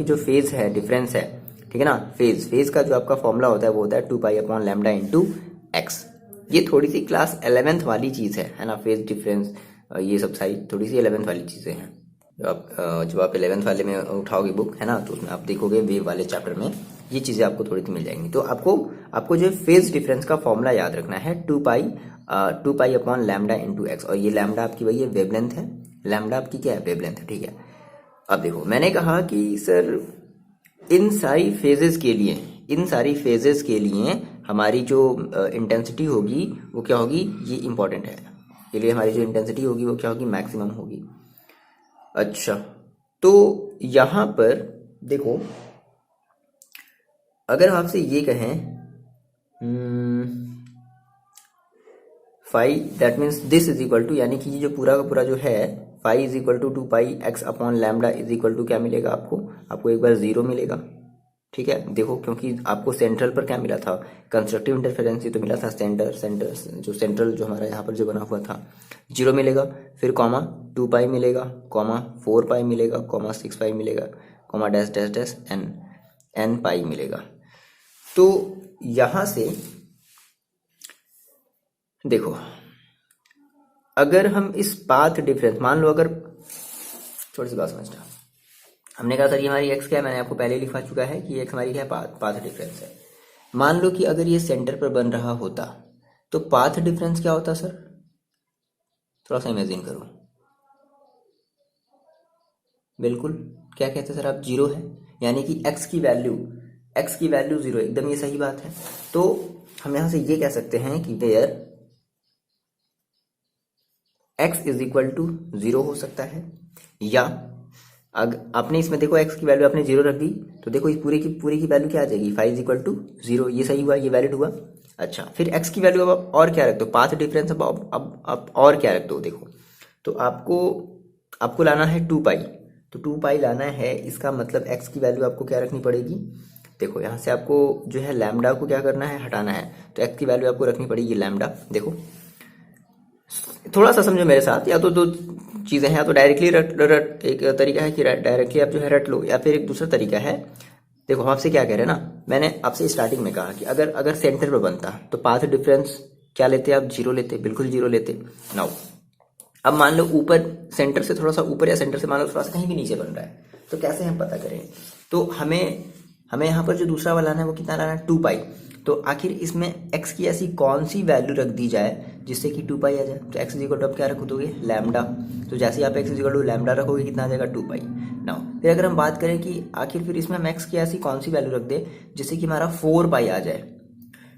जो फेज है, डिफरेंस है, ठीक है ना। फेज का जो आपका फॉर्मूला होता है वो होता है 2 pi upon lambda into x. ये थोड़ी सी क्लास 11th वाली चीज है ना, फेज डिफरेंस, ये सब सारी थोड़ी सी 11th वाली चीजें हैं। जब आप 11th वाले में उठाओगे बुक, है ना, तो उसमें आप देखोगे वेव वाले चैप्टर में ये चीजें आपको थोड़ी सी मिल जाएंगी। तो आपको जो फेज डिफरेंस का फॉर्मूला याद रखना है 2 pi upon lambda into x. और ये लैम्डा आपकी वही है वेवलेंथ है, लैम्डा आपकी क्या है? वेवलेंथ है। ठीक है, अब देखो मैंने कहा कि सर इन सारी फेजेस के लिए हमारी जो इंटेंसिटी होगी वो क्या होगी? ये इंपॉर्टेंट है, के लिए हमारी जो इंटेंसिटी होगी वो क्या होगी? मैक्सिमम होगी। अच्छा, तो यहां पर देखो, अगर हम आपसे ये कहें five, that means this is equal to, यानी कि ये जो पूरा का पूरा जो है 5 is equal to 2 pi x upon lambda is equal to क्या मिलेगा आपको एक बार 0 मिलेगा। ठीक है, देखो क्योंकि आपको सेंट्रल पर क्या मिला था? कंस्ट्रक्टिव इंटरफेरेंस, तो मिला था सेंट्रल जो हमारा यहाँ पर जो बना हुआ था, 0 मिलेगा। फिर कॉमा 2 पाई मिलेगा, कॉमा 4 पाई मिलेगा, कॉमा 6 पाई मिलेगा, comma dash dash dash n pi मिलेगा। तो यहां से देखो, अगर हम इस पाथ डिफरेंस, मान लो अगर थोड़ी सी बात समझना, हमने कहा सर ये हमारी एक्स क्या है? मैंने आपको पहले लिखा चुका है कि एक्स हमारी क्या है? पाथ डिफरेंस है। मान लो कि अगर ये सेंटर पर बन रहा होता तो पाथ डिफरेंस क्या होता सर? थोड़ा सा इमेजिन करो। बिल्कुल, क्या कहते हैं सर आप? 0 है, यानी कि एक्स की वैल्यू 0, एकदम ये सही बात है। तो हम यहां से ये कह सकते हैं कि where x is equal to 0 हो सकता है, या अगर आपने इसमें देखो x की वैल्यू आपने 0 रख दी, तो देखो इस पूरी की वैल्यू क्या आ जाएगी? 5 इज इक्वल टू 0। ये सही हुआ, ये वैलिड हुआ। अच्छा, फिर x की वैल्यू अब और क्या रख दो? पाथ डिफरेंस अब और क्या रख दो? देखो, तो आपको लाना है 2 पाई, तो 2 पाई लाना है, इसका मतलब x की वैल्यू आपको क्या रखनी पड़ेगी? देखो यहाँ से आपको जो है लैम्डा को क्या करना है? हटाना है, तो x की वैल्यू आपको रखनी पड़ेगी लैम्डा। देखो थोड़ा सा समझो मेरे साथ, या तो दो चीज़ें हैं, या तो डायरेक्टली रट एक तरीका है कि डायरेक्टली आप जो है रट लो, या फिर एक दूसरा तरीका है। देखो हम आपसे क्या कह रहे हैं ना, मैंने आपसे स्टार्टिंग में कहा कि अगर अगर सेंटर पे बनता तो पाथ डिफरेंस क्या लेते आप, जीरो लेते, बिल्कुल जीरो लेते। नाउ अब मान लो ऊपर सेंटर से थोड़ा सा ऊपर, या सेंटर से मान लो थोड़ा सा कहीं भी नीचे बन रहा है, तो कैसे हम पता करें? तो हमें हमें यहाँ पर जो दूसरा वाला लाना है वो कितना लाना है, 2 पाई। तो आखिर इसमें x की ऐसी कौन सी वैल्यू रख दी जाए जिससे कि 2 पाई आ जाए? तो x इक्वल टू आप क्या रख दोगे, लैम्डा। तो जैसे ही आप x इक्वल टू लैम्डा रखोगे कितना आ जाएगा, 2 पाई। नाउ फिर अगर हम बात करें कि आखिर फिर इसमें हम x की ऐसी कौन सी वैल्यू रख दे जिससे कि हमारा 4 पाई आ जाए,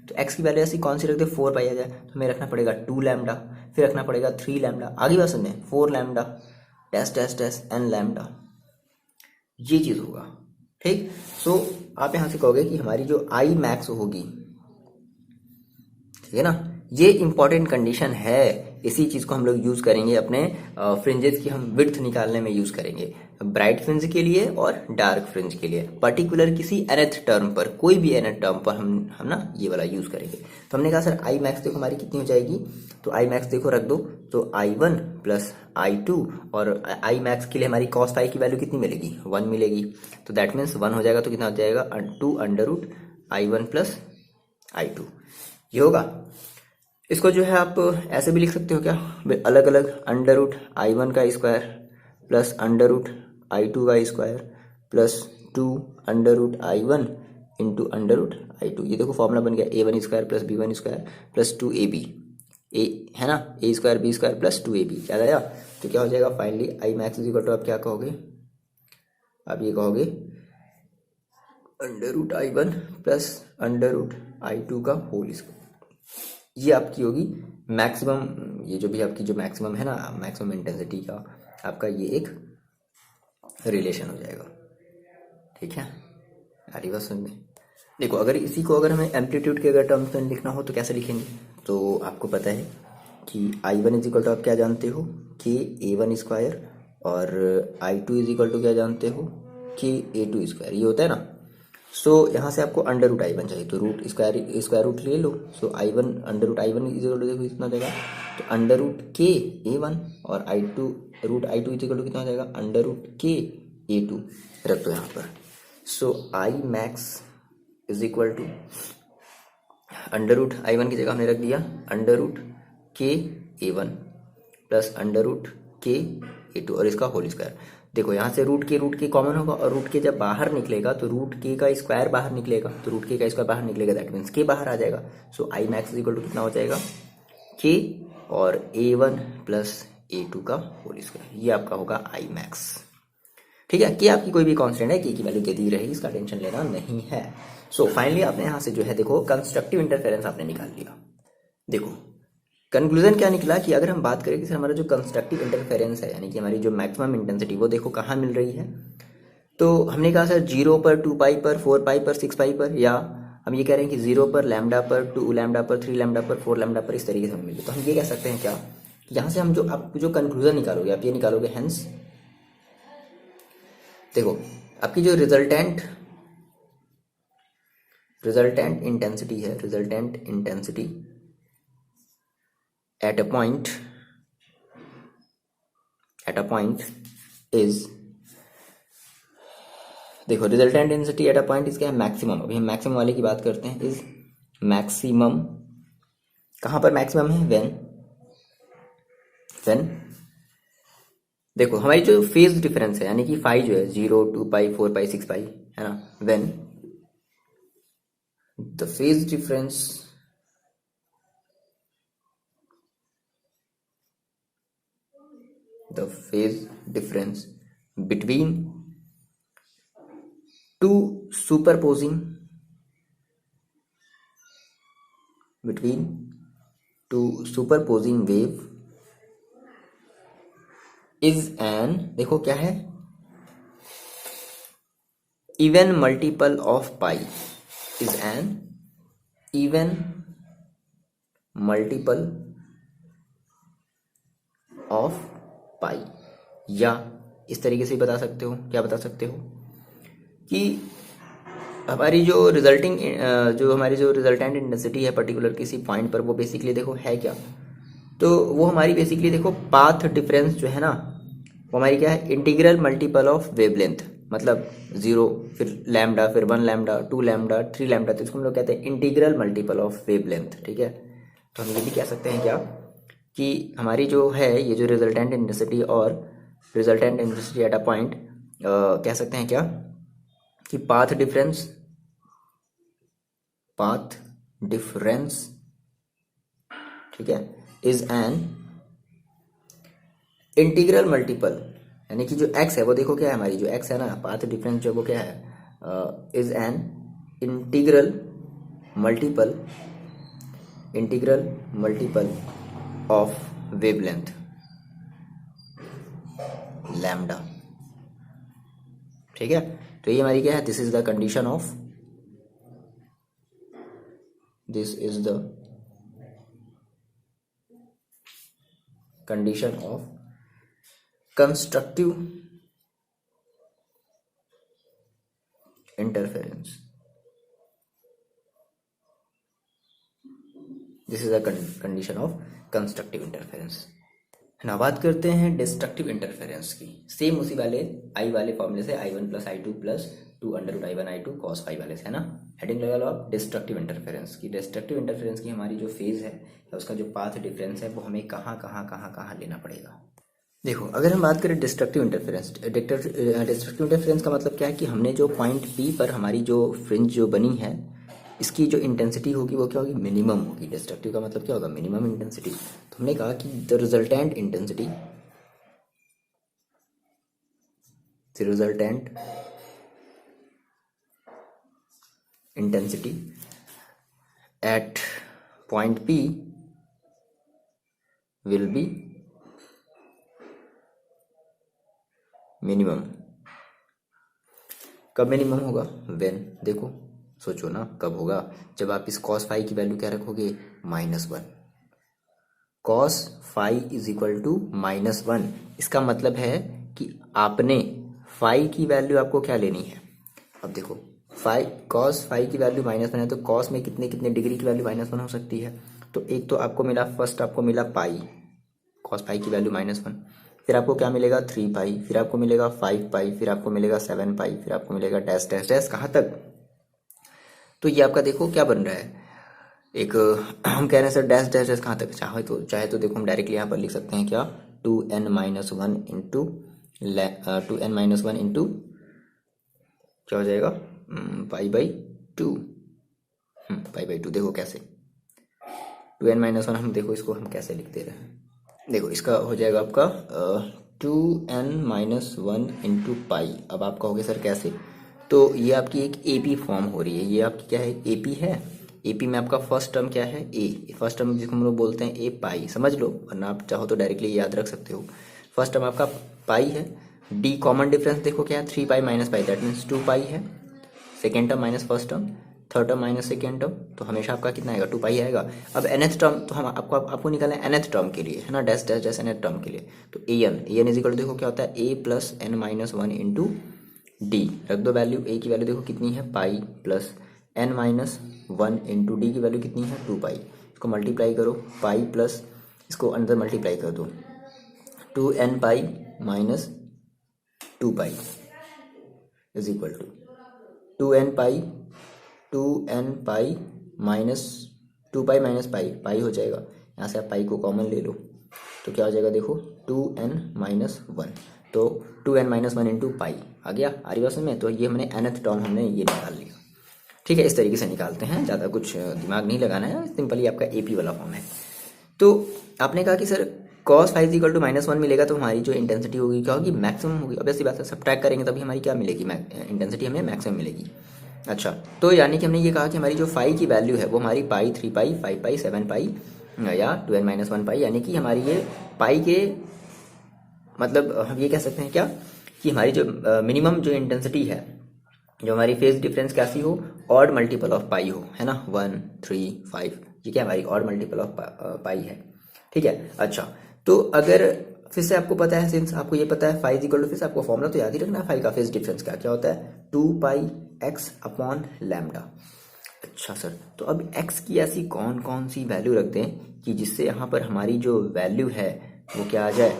तो x की वैल्यू ऐसी कौन सी रख दे, 4 पाई आ जाए, तो हमें रखना पड़ेगा 2 लैम्डा, फिर रखना पड़ेगा 3 लैम्डा, आगे बात सुनने 4 lambda dash dash dash n lambda, ये चीज़ होगा। ठीक, सो आप यहाँ से कहोगे कि हमारी जो आई मैक्स होगी, ठीक है ना, ये इंपॉर्टेंट कंडीशन है। इसी चीज़ को हम लोग यूज़ करेंगे अपने फ्रिंजेस की हम विड्थ निकालने में यूज़ करेंगे, ब्राइट फ्रिंज के लिए और डार्क फ्रिंज के लिए, पर्टिकुलर किसी nth टर्म पर, कोई भी nth टर्म पर हम ना ये वाला यूज़ करेंगे। तो हमने कहा सर आई मैक्स देखो हमारी कितनी हो जाएगी, तो आई मैक्स देखो रख दो, तो I1 प्लस I2, और आई मैक्स के लिए हमारी कॉस फाई की वैल्यू कितनी मिलेगी, 1 मिलेगी। तो दैट मीन्स 1 हो जाएगा, तो कितना हो जाएगा, 2 under root I1 plus I2, ये होगा। इसको जो है आप ऐसे भी लिख सकते हो क्या, अलग अलग, अंडर रूट I1 का square plus under root I2 का square plus 2 under root I1 into under root I2। ये देखो फॉर्मूला बन गया, A1 square plus B1 square plus 2AB, ए है ना, A square B square plus 2AB, क्या आया? तो क्या हो जाएगा finally, I max is equal to आप क्या कहोगे, आप ये कहोगे under root I1 plus under root I2 का होल स्क्वायर। ये आपकी होगी मैक्सिमम, ये जो भी आपकी जो मैक्सिमम है ना, मैक्सिमम इंटेंसिटी का आपका ये एक रिलेशन हो जाएगा। ठीक है, आरी बात समझ में। देखो अगर इसी को अगर हमें एम्पलीट्यूड के अगर टर्म्स में लिखना हो तो कैसे लिखेंगे, तो आपको पता है कि I1 इज इक्वल टू आप क्या जानते हो, कि A1 स्क्वायर, और I2 इज इक्वल टू क्या जानते हो, कि A2 स्क्वायर, ये होता है ना। सो यहाँ से आपको अंडर रूट I1 चाहिए, तो रूट स्क्वायर रूट ले लो। So I1 under root I1 is equal to देखो कितना देगा, तो अंडर रूट के A1, और I2 root I2 is equal to कितना हो जाएगा, अंडर रूट के A2 रख दो यहाँ पर। So I max is equal to under root I1 की जगह हमने रख दिया अंडर रूट के A1 प्लस अंडर रूट के A2 और इसका होल स्क्वायर। देखो यहाँ से रूट के कॉमन होगा, और रूट के जब बाहर निकलेगा तो रूट के का स्क्वायर बाहर निकलेगा, तो रूट के का स्क्वायर बाहर निकलेगा, दैट मीन्स के बाहर आ जाएगा। So I max is equal to कितना हो जाएगा, के और A1 प्लस A2 का होल स्क्वायर, ये आपका होगा आई मैक्स। ठीक है, कि आपकी कोई भी कांस्टेंट है, की वैल्यू दी रहेगी, इसका टेंशन लेना नहीं है। सो फाइनली आपने यहाँ से जो है देखो कंस्ट्रक्टिव इंटरफेरेंस आपने निकाल लिया। देखो कंक्लूजन क्या निकला कि अगर हम बात करें कि सर हमारा जो कंस्ट्रक्टिव इंटरफेरेंस है, यानी कि हमारी जो मैक्सिमम इंटेंसिटी, वो देखो कहाँ मिल रही है। तो हमने कहा सर 0 पर, 2 पाई पर, 4 पाई पर, 6 पाई पर, या हम ये कह रहे हैं कि 0 पर, लैम्डा पर, 2 लैम्डा पर, 3 लैम्डा पर, 4 लैम्डा पर, इस तरीके से हमें मिले। तो हम ये कह सकते हैं क्या, यहाँ से हम जो आप जो कंक्लूजन निकालोगे आप ये निकालोगे, हेंस देखो आपकी जो रिजल्टेंट इंटेंसिटी है, resultant intensity at a point is, देखो resultant intensity at a point is क्या है, मैक्सिमम। अभी हम मैक्सिमम वाले की बात करते हैं, इज मैक्सिमम। कहाँ पर मैक्सिमम है, व्हेन देखो हमारी जो फेज डिफरेंस है, यानी कि फाई जो है 0, 2 पाई, 4 पाई, 6 पाई, है ना, when the phase difference between two superposing wave is an, देखो क्या है, even multiple of pi, is an even multiple of pi। या इस तरीके से बता सकते हो, क्या बता सकते हो कि हमारी जो हमारी जो रिजल्टेंट इंटेंसिटी है पर्टिकुलर किसी पॉइंट पर, वो बेसिकली देखो है क्या, तो वो हमारी बेसिकली देखो पाथ डिफरेंस जो है ना, वो हमारी क्या है, इंटीग्रल मल्टीपल ऑफ वेवलेंथ, मतलब 0 फिर लैम्डा फिर 1 लैम्डा 2 लैम्डा 3 लैम्डा, तो इसको हम लोग कहते हैं इंटीग्रल मल्टीपल ऑफ वेवलेंथ। ठीक है, तो हम ये भी कह सकते हैं क्या कि हमारी जो है ये जो रिजल्टेंट इंटेंसिटी और resultant intensity at a point कह सकते हैं क्या कि पाथ डिफरेंस, ठीक है, इज एन इंटीग्रल मल्टीपल, यानी कि जो x है वो देखो क्या है, हमारी जो x है ना, पाथ डिफरेंस जो वो क्या है, is an integral multiple of wavelength lambda. ठीक है, तो ये हमारी क्या है, this is the condition of constructive interference. This is the condition of constructive interference. ना बात करते हैं डिस्ट्रक्टिव इंटरफेरेंस की, सेम उसी वाले आई वाले फॉर्मूले से, i1 plus I two plus 2 under root i1 i2 cos phi वाले से, है ना। हेडिंग लगा लो आप डिस्ट्रक्टिव इंटरफेरेंस की। डिस्ट्रक्टिव इंटरफेरेंस की हमारी जो फेज है या उसका जो पाथ डिफरेंस है वो हमें कहाँ लेना पड़ेगा। देखो, अगर हम बात करें डिस्ट्रक्टिव इंटरफेरेंस का मतलब क्या है कि हमने जो पॉइंट पी पर हमारी जो फ्रिंज जो बनी है, इसकी जो इंटेंसिटी होगी वो क्या होगी, मिनिमम होगी। डिस्ट्रक्टिव का मतलब क्या होगा, मिनिमम इंटेंसिटी। तो हमने कहा कि the resultant intensity at point P will be minimum. कब मिनिमम होगा, व्हेन, देखो सोचो ना कब होगा, जब आप इस cos फाई की वैल्यू क्या रखोगे, -1। cos phi is equal to -1, इसका मतलब है कि आपने फाई की वैल्यू आपको क्या लेनी है। अब देखो, cos फाई की वैल्यू -1 है, तो cos में कितने कितने डिग्री की वैल्यू -1 हो सकती है। तो एक तो आपको मिला, फर्स्ट आपको मिला पाई, cos फाई की वैल्यू -1, फिर आपको क्या मिलेगा 3 पाई, फिर आपको मिलेगा 5 पाई, फिर आपको मिलेगा 7 पाई, फिर आपको मिलेगा डैश डैश डैश, कहाँ तक। तो ये आपका देखो क्या बन रहा है, एक हम कह रहे हैं सर डैश डैश डैश कहाँ तक, चाहे तो देखो हम डायरेक्टली यहाँ पर लिख सकते हैं क्या, 2n-1 इंटू क्या हो जाएगा, π/2, π/2। देखो कैसे 2n-1, हम देखो इसको हम कैसे लिख दे रहे हैं, देखो इसका हो जाएगा आपका 2n-1 इंटू पाई। अब आप कहोगे सर कैसे, तो ये आपकी एक एपी फॉर्म हो रही है, ये आपकी क्या है, एपी है। एपी में आपका फर्स्ट टर्म क्या है, ए, फर्स्ट टर्म जिसको हम लोग बोलते हैं ए पाई, समझ लो, वरना आप चाहो तो डायरेक्टली याद रख सकते हो। फर्स्ट टर्म आपका पाई है, डी कॉमन डिफरेंस देखो क्या है, 3 पाई माइनस पाई, दैट मीन्स 2 पाई है। Second term minus first term, third term minus second term, तो हमेशा आपका कितना आएगा, 2 पाई आएगा। अब nth टर्म तो हम आपको निकालना है nth टर्म के लिए, है ना, dash dash dash nth term के लिए। तो an इज इक्वल देखो क्या होता है, a plus n-1 into D, रख दो वैल्यू, a की वैल्यू देखो कितनी है पाई, प्लस n-1 इंटू डी की वैल्यू कितनी है 2 पाई। इसको मल्टीप्लाई करो, पाई प्लस इसको अंदर मल्टीप्लाई कर दो, 2n pi minus 2 pi is equal to 2n pi minus 2 pi minus pi, pi हो जाएगा, यहाँ से आप पाई को कॉमन ले लो, तो क्या हो जाएगा देखो 2n-1, तो 2n-1 इंटू पाई आ गया, आ रही बात समझ में। तो ये हमने nth टर्म हमने ये निकाल लिया। ठीक है, इस तरीके से निकालते हैं, ज़्यादा कुछ दिमाग नहीं लगाना है, सिंपली आपका एपी वाला फॉर्म है। तो आपने कहा कि sir cos phi equal to -1 मिलेगा, तो हमारी जो इंटेंसिटी होगी क्या होगी, मैक्सिमम होगी। अब ऐसी बात है, सब्ट्रैक्ट करेंगे तभी हमारी क्या मिलेगी, इंटेंसिटी हमें मैक्सिमम मिलेगी। अच्छा, तो यानी कि हमने ये कहा कि हमारी जो फाई की वैल्यू है वो हमारी पाई, 3 पाई, 5 पाई, 7 पाई या 2n-1 पाई, यानी कि हमारी ये पाई के मतलब हम ये कह सकते हैं क्या कि हमारी जो मिनिमम जो इंटेंसिटी है, जो हमारी फेज डिफरेंस कैसी हो, ऑड मल्टीपल ऑफ पाई हो, है ना, 1, 3, 5, ये क्या हमारी ऑड मल्टीपल ऑफ पाई है। ठीक है, अच्छा, तो अगर फिर से आपको पता है, सिंस आपको ये पता है फाई इक्वल टू, फिर से आपको फॉर्मूला तो याद ही रखना है, फाई का फेज डिफरेंस क्या होता है, 2 पाई x अपॉन लैम्डा। अच्छा सर, तो अब x की ऐसी कौन कौन सी वैल्यू रख दें कि जिससे यहाँ पर हमारी जो वैल्यू है वो क्या आ जाए,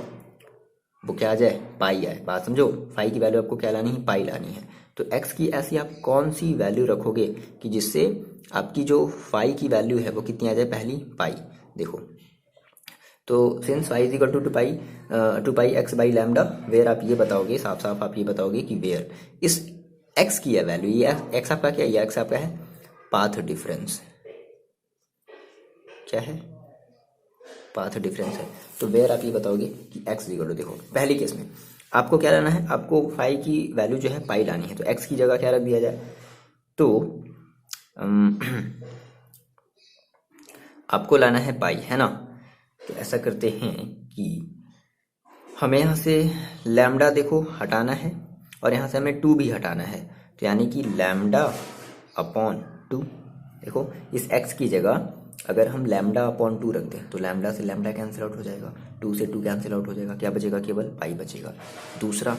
वो क्या आ जाए, पाई आए। बात समझो, फाई की वैल्यू आपको क्या लानी है, पाई लानी है। तो x की ऐसी आप कौन सी वैल्यू रखोगे कि जिससे आपकी जो फाई की वैल्यू है वो कितनी आ जाए, पहली पाई। देखो, तो since phi is equal to pi x by lambda, where आप ये बताओगे, साफ साफ आप ये बताओगे कि वेयर इस x की है वैल्यू, ये x आपका क्या है, ये x आपका है पाथ डिफरेंस। क्या है, पाथ डिफरेंस है। तो वेयर आप ये बताओगे कि x इक्वल टू, देखो पहली केस में आपको क्या लाना है, आपको फाई की वैल्यू जो है पाई लानी है। तो x की जगह क्या रख दिया जाए, तो आपको लाना है पाई, है ना। तो ऐसा करते हैं कि हमें यहाँ से लैम्डा देखो हटाना है और यहाँ से हमें 2 भी हटाना है। तो यानी कि लैम्डा अपॉन 2, देखो इस x की जगह अगर हम लैम्डा अपॉन 2 रख दें तो लैम्डा से लैम्डा कैंसिल आउट हो जाएगा, 2 से 2 कैंसिल आउट हो जाएगा, क्या बचेगा, केवल पाई बचेगा। दूसरा,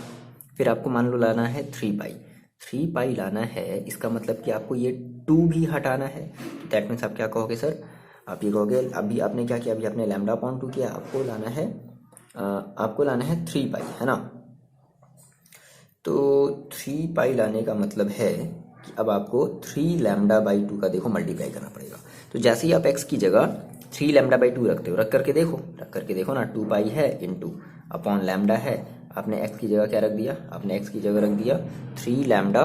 फिर आपको मान लो लाना है 3 पाई, 3 पाई लाना है, इसका मतलब कि आपको ये 2 भी हटाना है। तो दैट मीन्स आप क्या कहोगे सर, आप ये कहोगे अभी आपने क्या किया, अभी आपने लैम्डा अपॉन 2 किया, आपको लाना है 3 पाई, है ना। तो 3 पाई लाने का मतलब है कि अब आपको 3 लैम्डा बाई 2 का देखो मल्टीप्लाई करना पड़ेगा। तो जैसे ही आप x की जगह 3 लैम्डा बाई 2 रखते हो, रख करके देखो ना, 2 पाई है इंटू अपॉन लैम्डा है, आपने x की जगह क्या रख दिया, आपने x की जगह रख दिया 3 लैम्डा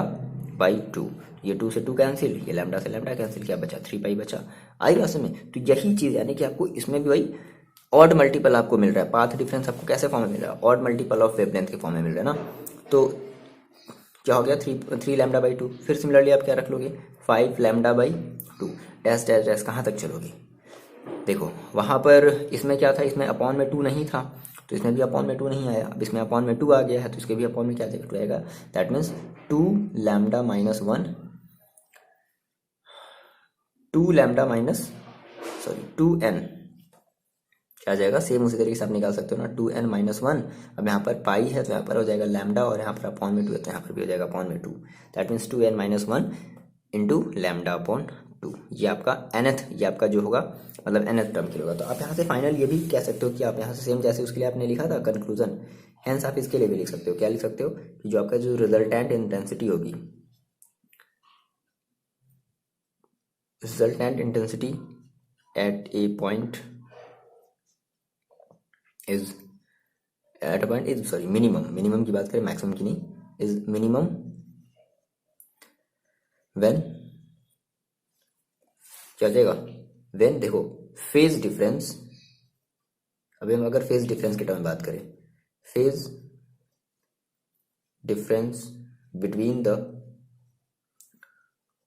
बाई 2। ये 2 से 2 कैंसिल, ये लैम्डा से लैम्डा कैंसिल, क्या बचा, 3 पाई बचा। आई बात में। तो यही चीज़, यानी कि आपको इसमें भी वही ऑड मल्टीपल आपको मिल रहा है, पाथ डिफरेंस आपको कैसे फॉर्म में मिल रहा है, ऑड मल्टीपल ऑफ वेवलेंथ के फॉर्म में मिल रहा है ना। तो क्या हो गया, 3 लैम्डा बाई 2। फिर सिमिलरली आप क्या रख लोगे, 5 lambda by 2, dash dash dash, कहाँ तक चलोगे। देखो वहाँ पर इसमें क्या था, इसमें अपॉन में 2 नहीं था, तो इसमें भी अपॉन में 2 नहीं आया। अब इसमें अपॉन में 2 आ गया है, तो इसके भी अपॉन में क्या आएगा, that means 2 lambda minus 1, 2 lambda minus, sorry 2n, क्या आ जाएगा, सेम उसी तरीके से आप निकाल सकते हो ना, 2n माइनस 1। अब यहाँ पर पाई है तो यहाँ पर हो जाएगा लैम्डा, और यहाँ पर अपॉन में 2 है तो यहाँ पर भी हो जाएगा अपॉन में 2। That means 2n minus 1 into lambda upon 2। ये आपका nth, ये आपका जो होगा मतलब nth टर्म के लिए होगा। तो आप यहाँ से फाइनल ये भी कह सकते हो कि आप यहाँ से सेम जैसे उसके लिए आपने लिखा था कंक्लूजन, हेंस आप इसके लिए भी लिख सकते हो, क्या लिख सकते हो कि जो आपका जो रिजल्टेंट इंटेंसिटी होगी, resultant intensity at A point is at a point is, sorry minimum की बात करें, मैक्सिमम की नहीं, इज मिनिमम व्हेन, क्या हो जाएगा, व्हेन, देखो फेज डिफरेंस, अभी हम अगर फेज डिफरेंस के टर्म में बात करें, phase difference between the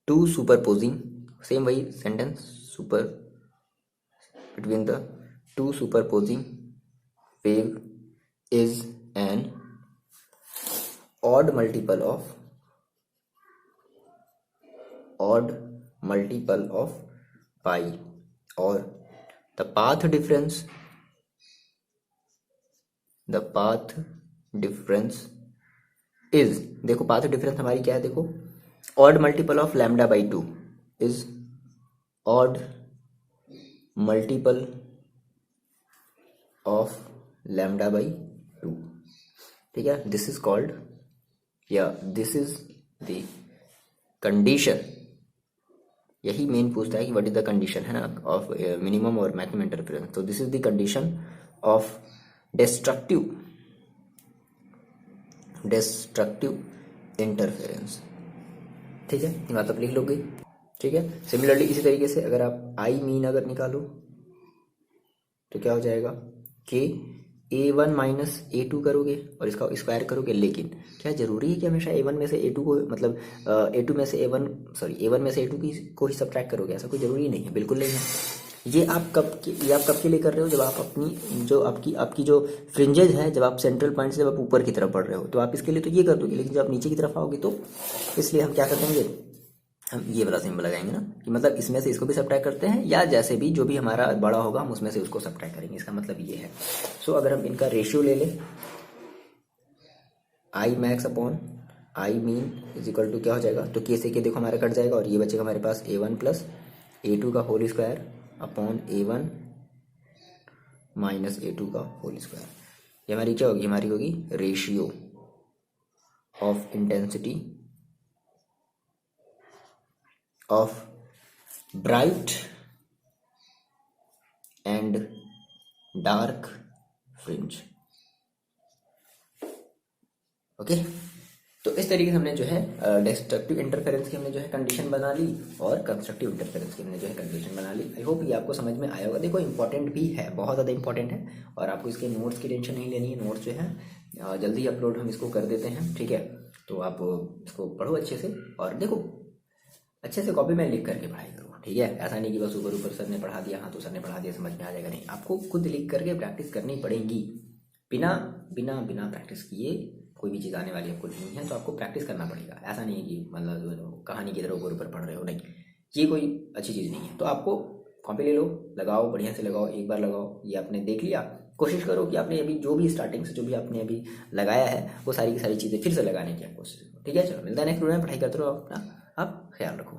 two superposing, same वही sentence, super between the two superposing wave is an odd multiple of pi, or the path difference is, देखो पाथ डिफरेंस हमारी क्या है, देखो odd multiple of lambda by 2 is odd multiple of lambda by 2, ठीक है। दिस इज कॉल्ड, या दिस इज द कंडीशन, यही मेन पूछता है कि व्हाट इज द कंडीशन, है ना, ऑफ मिनिमम और मैक्सिमम इंटरफेरेंस। तो this is the condition of destructive interference, ठीक है। ये बात आप लिख लोगे, ठीक है। सिमिलरली इसी तरीके से अगर आप आई मीन अगर निकालो तो क्या हो जाएगा, कि a1 माइनस a2 करोगे और इसका स्क्वायर करोगे, लेकिन क्या जरूरी है कि हमेशा a1 में से a2 को, मतलब a2 में से a1, सॉरी a1 में से a2 को ही सब्ट्रैक्ट करोगे, ऐसा कोई जरूरी नहीं है, बिल्कुल नहीं है। ये आप कब के लिए कर रहे हो, जब आप अपनी जो आपकी जो फ्रिंजेज है, जब आप सेंट्रल पॉइंट से जब आप ऊपर की तरफ बढ़ रहे हो तो आप इसके लिए तो ये कर दोगे, लेकिन जब आप नीचे की तरफ आओगे तो इसलिए हम क्या कर देंगे, हम ये वाला सिंबल लगाएंगे ना, कि मतलब इसमें से इसको भी सब्ट्रैक्ट करते हैं, या जैसे भी जो भी हमारा बड़ा होगा हम उसमें से उसको सब्ट्रैक्ट करेंगे, इसका मतलब ये है। सो अगर हम इनका रेशियो ले लें, I max upon I mean is equal to क्या हो जाएगा, तो के से के देखो हमारा कट जाएगा और ये बचेगा हमारे पास A1 प्लस A2 का whole square upon A1 minus A2 का होल स्क्वायर। ये हमारी क्या होगी, हमारी होगी ratio of intensity of bright and dark fringe. Okay, तो इस तरीके से हमने जो है डिस्ट्रक्टिव इंटरफेरेंस की हमने जो है कंडीशन बना ली और कंस्ट्रक्टिव इंटरफेरेंस की हमने जो है कंडीशन बना ली। आई होप ये आपको समझ में आया होगा। देखो इंपॉर्टेंट भी है, बहुत ज़्यादा इंपॉर्टेंट है, और आपको इसके नोट्स की टेंशन नहीं लेनी है। नोट्स जो है जल्दी अपलोड हम इसको कर देते हैं, ठीक है। तो आप इसको पढ़ो अच्छे से, और देखो अच्छे से कॉपी में लिख करके पढ़ाई करो, ठीक है। ऐसा नहीं कि बस ऊपर ऊपर सर ने पढ़ा दिया, हाँ तो सर ने पढ़ा दिया समझ में आ जाएगा, नहीं, आपको खुद लिख करके प्रैक्टिस करनी पड़ेगी। बिना बिना बिना प्रैक्टिस किए कोई भी चीज़ आने वाली आपको नहीं है, तो आपको प्रैक्टिस करना पड़ेगा। ऐसा नहीं है कि मतलब कहानी की तरह ऊपर ऊपर पढ़ रहे हो, नहीं, ये कोई अच्छी चीज़ नहीं है। तो आपको कॉपी ले लो, लगाओ, बढ़िया से लगाओ, एक बार लगाओ, ये आपने देख लिया, कोशिश करो कि आपने अभी जो भी स्टार्टिंग से जो भी आपने अभी लगाया है वो सारी की सारी चीज़ें फिर से लगाने की कोशिश करो, ठीक है। चलो मिलता है नेक्स्ट वीडियो में, पढ़ाई करते रहो, अपना आप ख्याल रखो।